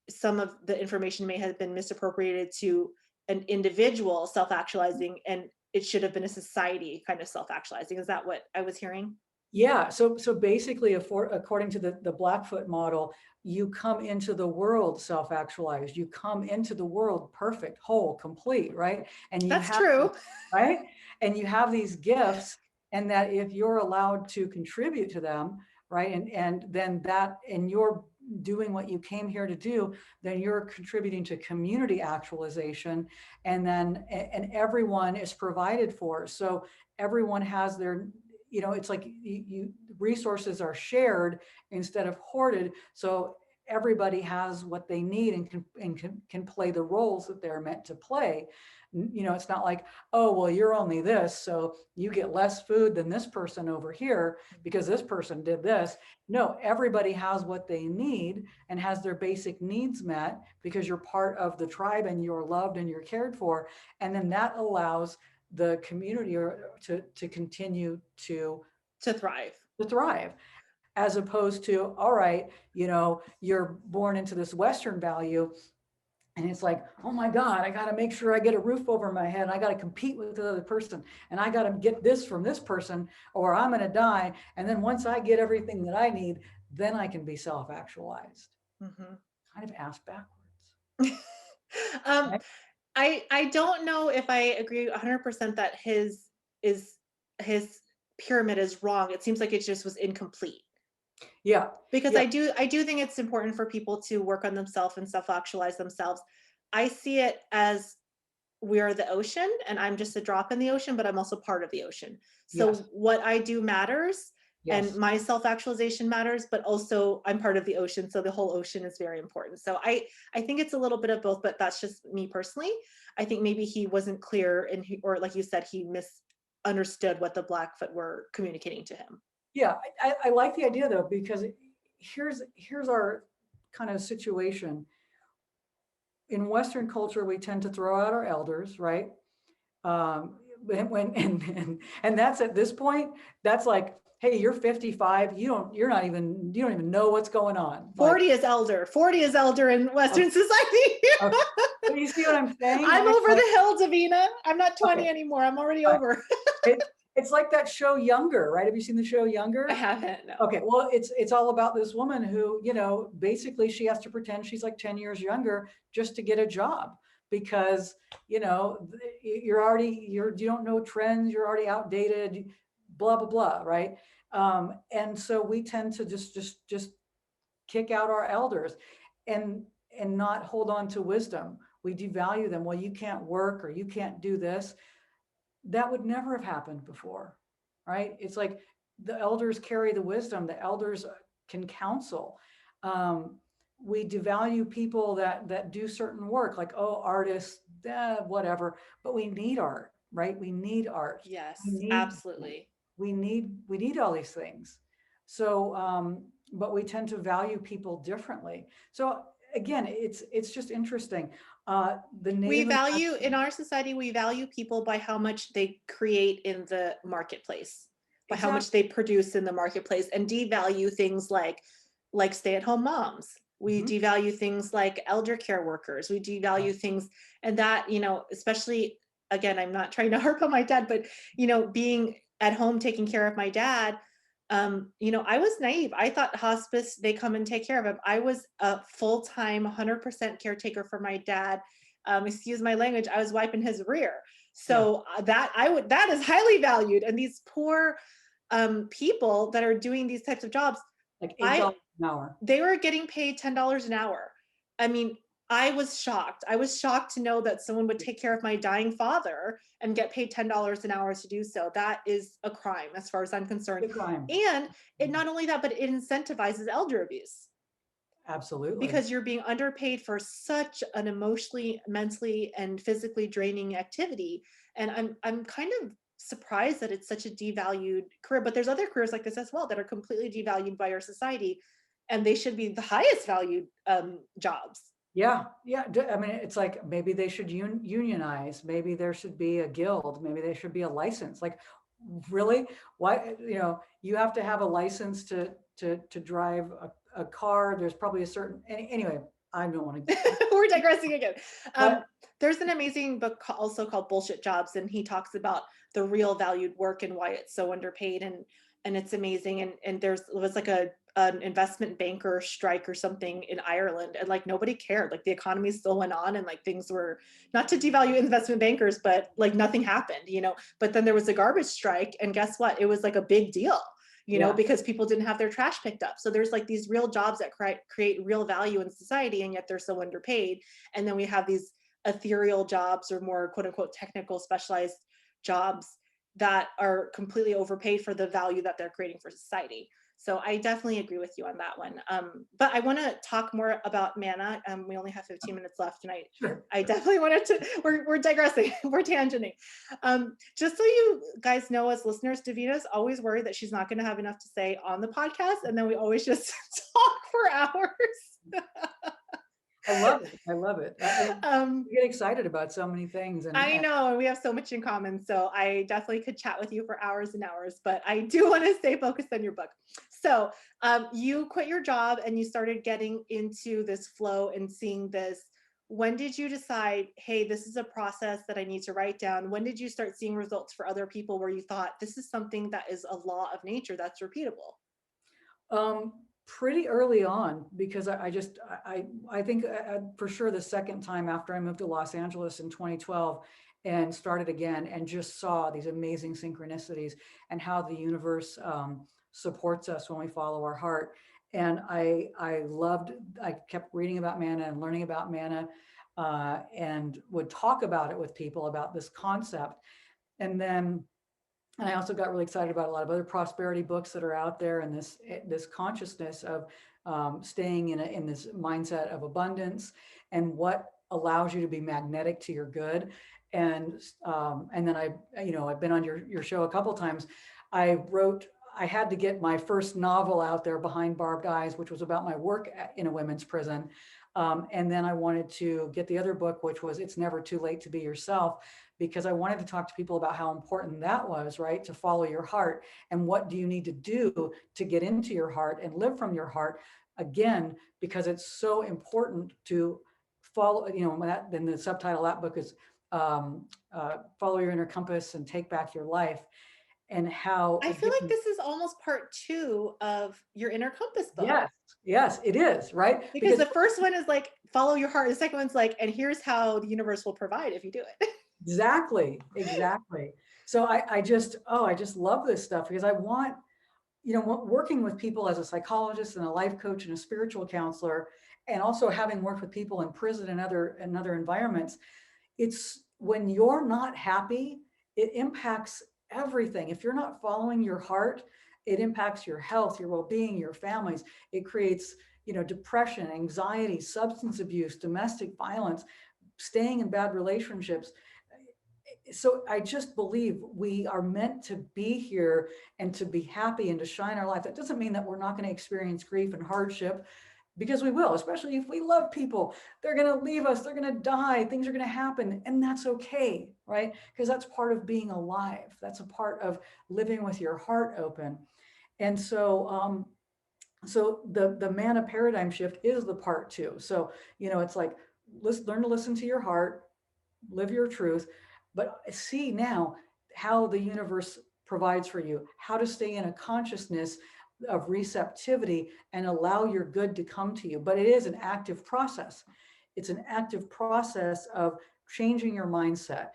some of the information may have been misappropriated to an individual self-actualizing, and it should have been a society kind of self-actualizing. Is that what I was hearing? Yeah, so basically, according to the Blackfoot model, you come into the world self-actualized. You come into the world perfect, whole, complete, right? And you That's have, true. right? And you have these gifts, and that if you're allowed to contribute to them, right? And then that, and you're doing what you came here to do, then you're contributing to community actualization, and then and everyone is provided for. So everyone has their, it's like resources are shared instead of hoarded. So everybody has what they need and can play the roles that they're meant to play. It's not like, oh, well, you're only this, so you get less food than this person over here because this person did this. No, everybody has what they need and has their basic needs met because you're part of the tribe and you're loved and you're cared for. And then that allows the community to continue To thrive. to thrive, as opposed to, all right, you're born into this Western value, and it's like, oh my God, I got to make sure I get a roof over my head. I got to compete with the other person, and I got to get this from this person, or I'm going to die. And then once I get everything that I need, then I can be self-actualized. Mhm. Kind of ass backwards. um, Right? I don't know if I agree 100% that is his pyramid is wrong. It seems like it just was incomplete. Yeah. Because Yeah. I do think it's important for people to work on themselves and self-actualize themselves. I see it as we are the ocean, and I'm just a drop in the ocean, but I'm also part of the ocean. Yes. So what I do matters. and Yes. my self-actualization matters, but also I'm part of the ocean, so the whole ocean is very important. So I think it's a little bit of both, but that's just me personally. I think maybe he wasn't clear, and or like you said, he misunderstood what the Blackfoot were communicating to him. Yeah, I like the idea though, because here's our kind of situation. In Western culture, we tend to throw out our elders, right? When and that's at this point, that's like, hey, you're 55, you don't even know what's going on. Like, 40 is elder. 40 is elder in okay, Western society. okay. But you see what I'm saying, I'm right? over Like, the hill, Davina. I'm not 20 okay, anymore. I'm already all right. over. It's like that show Younger, right? Have you seen the show I Younger? haven't, no. Okay, well, it's all about this woman who, basically she has to pretend she's like 10 years younger just to get a job because, you don't know trends, you're already outdated, blah, blah, blah, right? And so we tend to just kick out our elders and and not hold on to wisdom. We devalue them. Well, you can't work or you can't do this. That would never have happened before, right? It's like the elders carry the wisdom, the elders can counsel. um, we devalue people that do certain work, like, oh, artists, whatever. But we need art, right? We need art. we Yes, need absolutely. we need all these things. So but we tend to value people differently. So again, it's just interesting. The We Native value, American. in our society, we value people by how much they create in the marketplace, by how much Exactly. they produce in the marketplace, and devalue things like stay-at-home moms. We Mhm. devalue things like elder care workers. We devalue things, and that, especially, again, I'm not trying to harp on my dad, but being at home taking care of my dad, I was naive. I thought hospice, they come and take care of him. I was a full-time 100% caretaker for my dad. Excuse my language, I was wiping his rear. Yeah, So that is highly valued. And these poor people that are doing these types of jobs, like eight I dollars an hour. they were getting paid $10 an hour. I mean, I was shocked. I was shocked to know that someone would take care of my dying father and get paid $10 an hour to do so. That is a crime as far as I'm concerned. The crime. And it not only that, but it incentivizes elder abuse Absolutely. because you're being underpaid for such an emotionally, mentally, and physically draining activity. And I'm kind of surprised that it's such a devalued career. But there's other careers like this as well that are completely devalued by our society, and they should be the highest valued jobs. Yeah, yeah. I mean, it's like maybe they should unionize. Maybe there should be a guild. Maybe there should be a license. Like, really? Why? You have to have a license to drive a car. There's probably a certain. Anyway, I don't want to. We're digressing again. But There's an amazing book also called Bullshit Jobs, and he talks about the real valued work and why it's so underpaid, and it's amazing. And there was like an investment banker strike or something in Ireland, and like nobody cared. Like the economy still went on, and like things were, not to devalue investment bankers, but like nothing happened. But then there was a garbage strike, and guess what? It was like a big deal. yeah, Because people didn't have their trash picked up. So there's like these real jobs that create real value in society, and yet they're so underpaid. And then we have these ethereal jobs or more quote unquote technical specialized jobs that are completely overpaid for the value that they're creating for society. So I definitely agree with you on that one. But I want to talk more about Manna. We only have 15 minutes left, and sure. I definitely wanted to. We're digressing. We're tangenting. Just so you guys know, as listeners, Davina's always worried that she's not going to have enough to say on the podcast, and then we always just talk for hours. I love it. I love it. um, You get excited about so many things, I and know, and we have so much in common. So I definitely could chat with you for hours and hours, but I do want to stay focused on your book. So you quit your job and you started getting into this flow and seeing this. When did you decide, hey, this is a process that I need to write down? When did you start seeing results for other people where you thought this is something that is a law of nature that's repeatable? pretty early on, because I think for sure the second time after I moved to Los Angeles in 2012 and started again and just saw these amazing synchronicities and how the universe supports us when we follow our heart. And I kept reading about Manna and learning about Manna, and would talk about it with people about this concept. And then And I also got really excited about a lot of other prosperity books that are out there, and this consciousness of staying in this mindset of abundance, and what allows you to be magnetic to your good. And then I've been on your show a couple times. I had to get my first novel out there, Behind Barbed Eyes, which was about my work in a women's prison. And then I wanted to get the other book, which was It's Never Too Late to Be Yourself, because I wanted to talk to people about how important that was, right? To follow your heart. And what do you need to do to get into your heart and live from your heart? Again, because it's so important to follow, then the subtitle of that book is Follow Your Inner Compass and Take Back Your Life. And how, I feel like again, this is almost part two of your Inner Compass book. yes, yes, it is, right? Because Because the first one is like, follow your heart. The second one's like, and here's how the universe will provide if you do it. exactly, exactly. So I just love this stuff because I want, working with people as a psychologist and a life coach and a spiritual counselor, and also having worked with people in prison and other environments, it's when you're not happy, it impacts everything. If you're not following your heart, it impacts your health, your well-being, your families. It creates, depression, anxiety, substance abuse, domestic violence, staying in bad relationships. So I just believe we are meant to be here and to be happy and to shine our light. That doesn't mean that we're not going to experience grief and hardship, because we will, especially if we love people. They're going to leave us, they're going to die, things are going to happen, and that's okay, right? Because that's part of being alive. That's a part of living with your heart open. And so the Manna Paradigm Shift is the part two. So, it's like, learn to listen to your heart, live your truth, but see now how the universe provides for you, how to stay in a consciousness of receptivity and allow your good to come to you. But it is an active process. It's an active process of changing your mindset.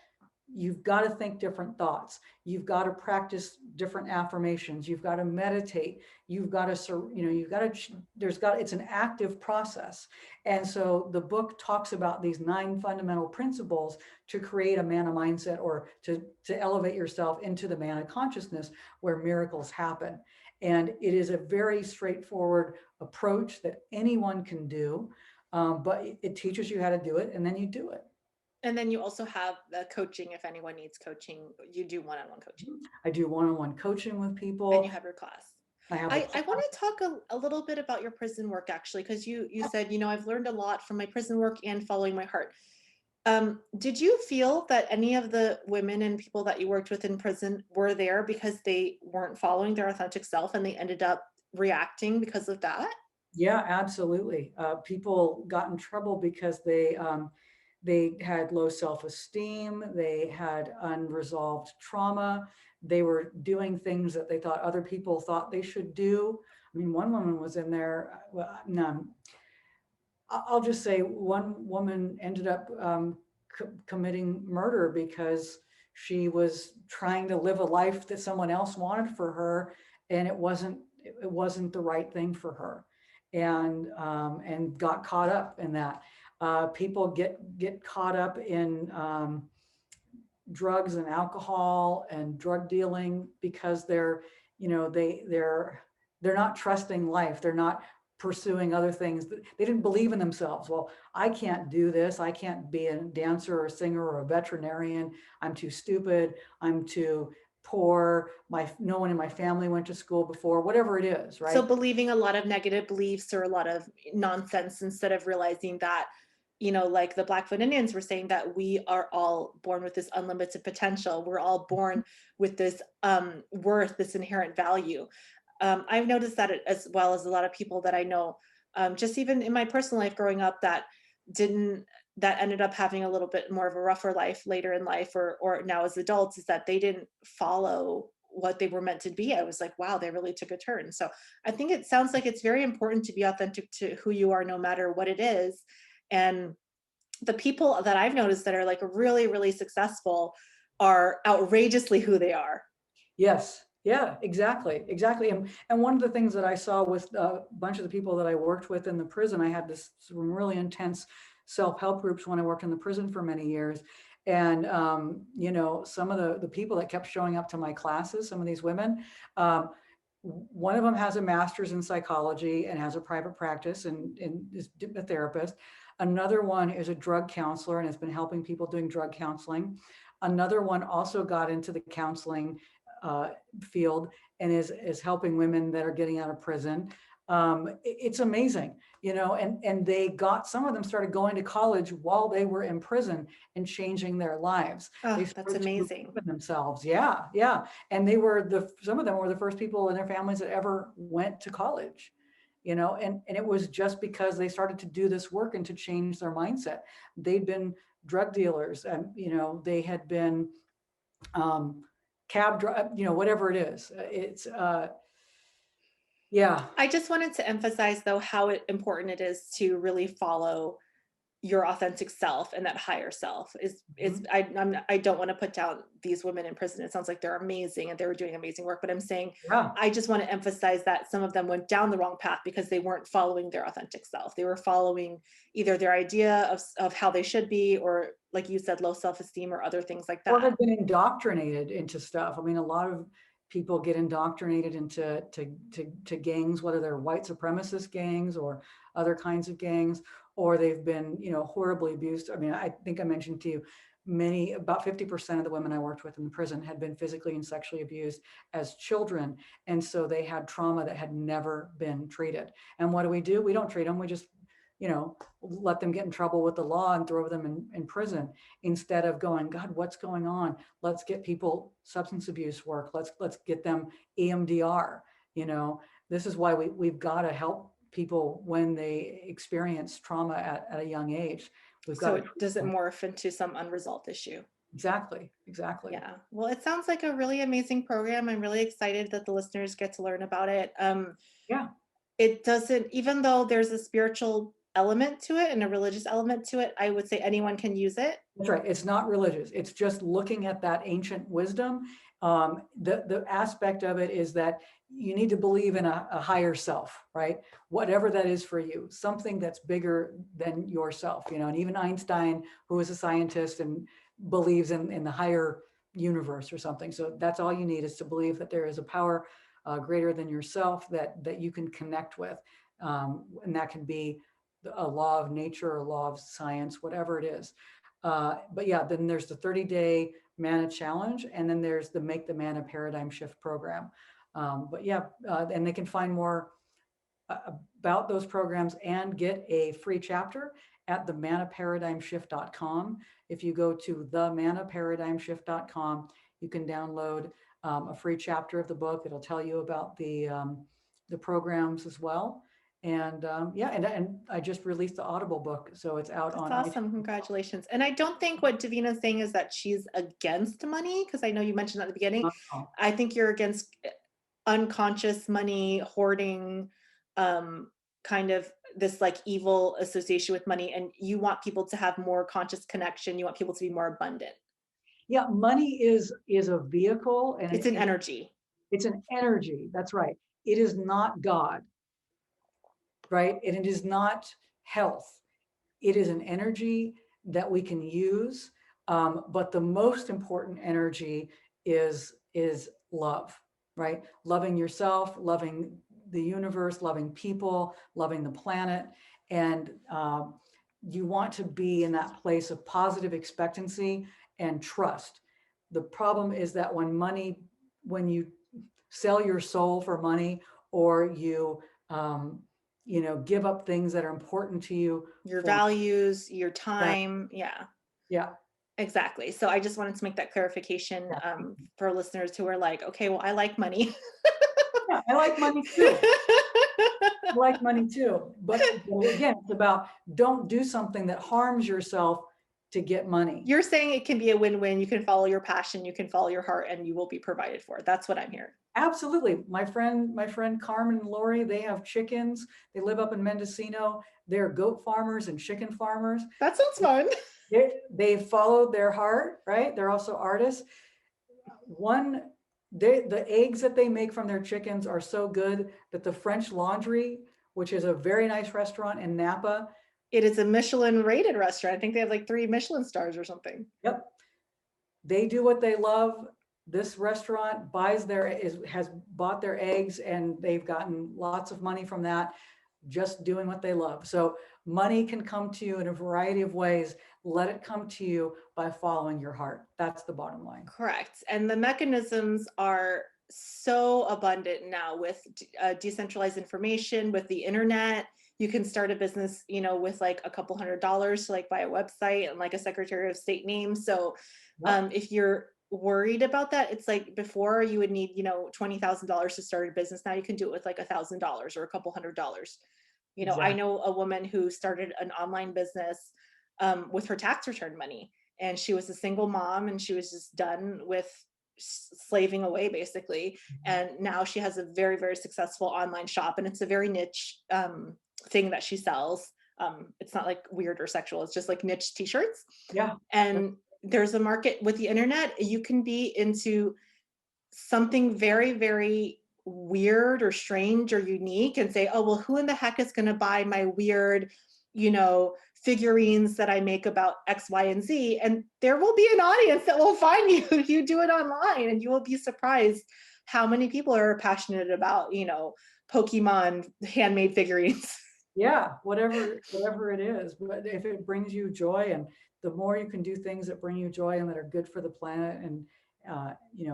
You've got to think different thoughts. You've got to practice different affirmations. You've got to meditate. You've got to, it's an active process. And so the book talks about these 9 fundamental principles to create a manna mindset, or to elevate yourself into the manna consciousness where miracles happen. And it is a very straightforward approach that anyone can do, but it teaches you how to do it, and then you do it. And then you also have the coaching if anyone needs coaching. You do one-on-one coaching. I do one-on-one coaching with And you people. have your class. I have a I class. want to talk a little bit about your prison work actually, because you said, I've learned a lot from my prison work and following my heart. Did you feel that any of the women and people that you worked with in prison were there because they weren't following their authentic self and they ended up reacting because of that? Yeah, absolutely. People got in trouble because they had low self-esteem, they had unresolved trauma, they were doing things that they thought other people thought they should do. I mean, one woman was in there, well, no, I'll just say one woman ended up committing murder because she was trying to live a life that someone else wanted for her, and it wasn't the right thing for her, and got caught up in that. People get caught up in drugs and alcohol and drug dealing because they're not trusting life. They're not pursuing other things. They didn't believe in themselves. Well, I can't do this. I can't be a dancer or a singer or a veterinarian. I'm too stupid. I'm too poor. No one in my family went to school before, whatever it is, So right? believing a lot of negative beliefs or a lot of nonsense instead of realizing that, like the Blackfoot Indians were saying, that we are all born with this unlimited potential. We're all born with this worth, this inherent value. I've noticed that as well as a lot of people that I know, just even in my personal life growing up, didn't that ended up having a little bit more of a rougher life later in life, or now as adults, is that they didn't follow what they were meant to be. I was like, wow, they really took a turn. So I think it sounds like it's very important to be authentic to who you are, no matter what it is. And the people that I've noticed that are like really, really successful are outrageously who they are. Yes. Yeah, exactly. Exactly. And one of the things that I saw with a bunch of the people that I worked with in the prison, I had some really intense self-help groups when I worked in the prison for many years. And, you know, some of the people that kept showing up to my classes, some of these women, um, one of them has a master's in psychology and has a private practice and is a therapist. Another one is a drug counselor and has been helping people doing drug counseling. Another one also got into the counseling uh, field and is helping women that are getting out of prison. It's amazing, you know, and they got, some of them started going to college while they were in prison and changing their lives. They Oh, that's started to believe amazing. in themselves. Yeah, yeah. And they were some of them were the first people in their families that ever went to college, you know, and it was just because they started to do this work and to change their mindset. They'd been drug dealers and, you know, they had been um, you know, whatever it is. Yeah. I just wanted to emphasize though how important it is to really follow your authentic self and that higher self is Mhm. I don't want to put down these women in prison. It sounds like they're amazing and they were doing amazing work, but I'm saying Yeah. I just want to emphasize that some of them went down the wrong path because they weren't following their authentic self. They were following either their idea of how they should be, or like you said, low self-esteem or other things like Or that. have been indoctrinated into stuff. I mean, a lot of people get indoctrinated into to gangs, whether they're white supremacist gangs or other kinds of gangs, or they've been, you know, horribly abused. I mean, I think I mentioned to you, about 50% of the women I worked with in the prison had been physically and sexually abused as children. And so they had trauma that had never been treated. And what do? We don't treat them. We just, you know, let them get in trouble with the law and throw them in prison, instead of going, God, what's going on? Let's get people substance abuse work. Let's get them EMDR. You know, this is why we've got to help people when they experience trauma at a young age. We've got So to it treat doesn't them. morph into some unresolved issue. Exactly, exactly. Yeah. Well, it sounds like a really amazing program. I'm really excited that the listeners get to learn about it. Yeah, It doesn't, even though there's a spiritual element to it and a religious element to it, I would say anyone can use it. that's right. It's not religious. It's just looking at that ancient wisdom. The aspect of it is that you need to believe in a higher self, right? Whatever that is for you, something that's bigger than yourself, you know. And even Einstein, who is a scientist and believes in the higher universe or something. So that's all you need, is to believe that there is a power greater than yourself that you can connect with, and that can be a law of nature or law of science, whatever it is. But yeah, then there's the 30-day Manna Challenge, and then there's the Make the Manna Paradigm Shift program. But yeah, and they can find more about those programs and get a free chapter at themannaparadigmshift.com. If you go to themannaparadigmshift.com, you can download a free chapter of the book. It'll tell you about the programs as well. And yeah, and I just released the Audible book, so it's out That's on iTunes. awesome. Congratulations. And I don't think what Davina's saying is that she's against money, because I know you mentioned at the beginning. Oh, I think you're against unconscious money hoarding, kind of this like evil association with money. And you want people to have more conscious connection. You want people to be more abundant. yeah, money is a vehicle, and It's an energy. it's an energy. That's right. It is not God, right? And it is not health. It is an energy that we can use. But the most important energy is love, right? Loving yourself, loving the universe, loving people, loving the planet, and you want to be in that place of positive expectancy and trust. The problem is that when you sell your soul for money, or um, you know, give up things that are important to you Your for values, your that. time. Yeah. Yeah, Exactly. So I just wanted to make that clarification, yeah, for listeners who are like, okay, well, I like money. yeah. I like money too. I like money too. But again, it's about, don't do something that harms yourself to get money. You're saying it can be a win-win. You can follow your passion, you can follow your heart, and you will be provided for. That's what I'm hearing. Absolutely. My friend Carmen and Lori, they have chickens. They live up in Mendocino. They're goat farmers and chicken farmers. That sounds fun. They followed their heart, right? They're also artists. One, the eggs that they make from their chickens are so good that the French Laundry, which is a very nice restaurant in Napa, It is a Michelin rated restaurant. I think they have like 3 Michelin stars or something. Yep. They do what they love. This restaurant has bought their eggs, and they've gotten lots of money from that, just doing what they love. So money can come to you in a variety of ways. Let it come to you by following your heart. That's the bottom line. Correct. And the mechanisms are so abundant now with decentralized information, with the internet. You can start a business, with like a couple $100 to like buy a website and like a Secretary of State name. So Yep. if you're worried about that, it's like before you would need, $20,000 to start a business. Now you can do it with like $1,000 or a couple $100. I Exactly. know a woman who started an online business with her tax return money, and she was a single mom and she was just done with slaving away basically. Mhm. And now she has a very, very successful online shop, and it's a very niche thing that she sells. It's not like weird or sexual, it's just like niche t-shirts. Yeah. Yep. And there's a market with the internet. You can be into something very, very weird or strange or unique and say, oh, well, who in the heck is going to buy my weird, figurines that I make about X, Y, and Z? And there will be an audience that will find you if you do it online. And you will be surprised how many people are passionate about, Pokemon handmade figurines. Yeah, whatever it is. But if it brings you joy, and the more you can do things that bring you joy and that are good for the planet, and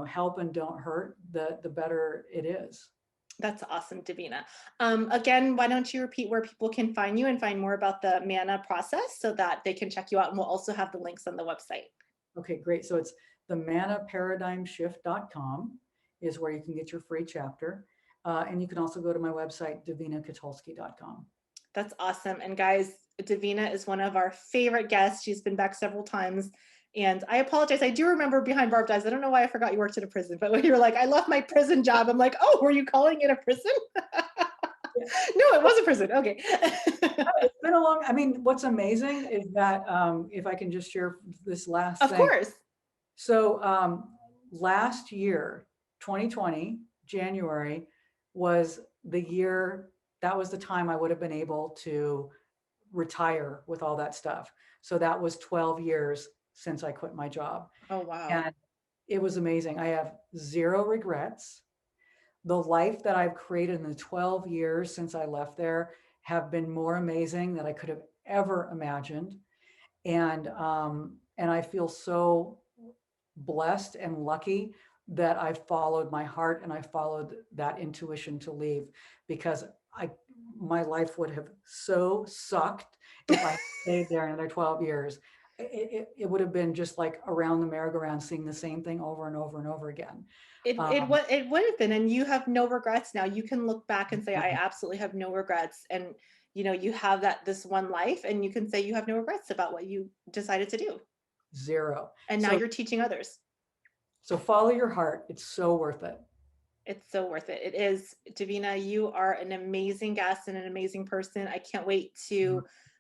help and don't hurt, the better it is. That's awesome, Davina. Again, why don't you repeat where people can find you and find more about the Manna process so that they can check you out? And we'll also have the links on the website. Okay, great. So it's the mannaparadigmshift.com is where you can get your free chapter. And you can also go to my website, davinakotulski.com. That's awesome. And guys, Davina is one of our favorite guests. She's been back several times. And I apologize. I do remember Behind Barbed Eyes. I don't know why I forgot you worked at a prison, but when you were like, I left my prison job, I'm like, oh, were you calling it a prison? Yeah. No, it was a prison. Okay. It's been a long, what's amazing is that, if I can just share this last Of thing. course. So last year, 2020, January, was the year, that was the time I would have been able to retire with all that stuff. So that was 12 years since I quit my job. Oh, wow. And it was amazing. I have zero regrets. The life that I've created in the 12 years since I left there have been more amazing than I could have ever imagined. And I feel so blessed and lucky that I followed my heart and I followed that intuition to leave, because my life would have so sucked if I stayed there another 12 years. It would have been just like around the merry-go-round, seeing the same thing over and over and over again. It would have been, and you have no regrets now. You can look back and say, I absolutely have no regrets. And you have this one life, and you can say you have no regrets about what you decided to do. Zero. And now you're teaching others. So follow your heart. It's so worth it. It's so worth it. It is. Davina, you are an amazing guest and an amazing person. I can't wait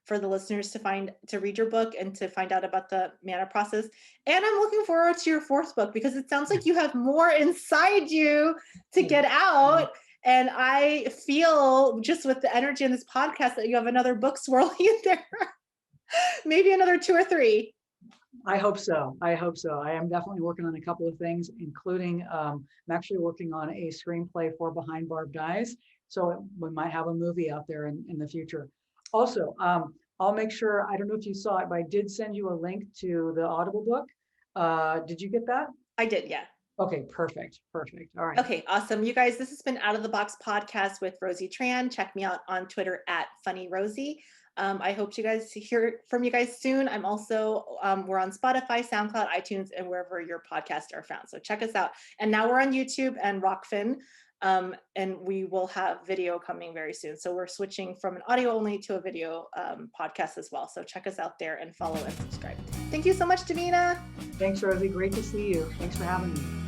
for the listeners to read your book and to find out about the Manna process. And I'm looking forward to your 4th book, because it sounds like you have more inside you to get out. And I feel, just with the energy in this podcast, that you have another book swirling in there. Maybe another 2 or 3. I hope so. I am definitely working on a couple of things, including I'm actually working on a screenplay for Behind Barbed Eyes. So we might have a movie out there in the future. Also, I'll make sure, I don't know if you saw it, but I did send you a link to the Audible book. Did you get that? I did, yeah. Okay, perfect. All right. Okay, awesome. You guys, this has been Out of the Box podcast with Rosie Tran. Check me out on Twitter at Funny Rosie. I hope you guys hear from you guys soon. I'm also, we're on Spotify, SoundCloud, iTunes, and wherever your podcasts are found. So check us out. And now we're on YouTube and Rockfin. And we will have video coming very soon. So we're switching from an audio only to a video podcast as well. So check us out there and follow and subscribe. Thank you so much, Davina. Thanks, Rosie. Great to see you. Thanks for having me.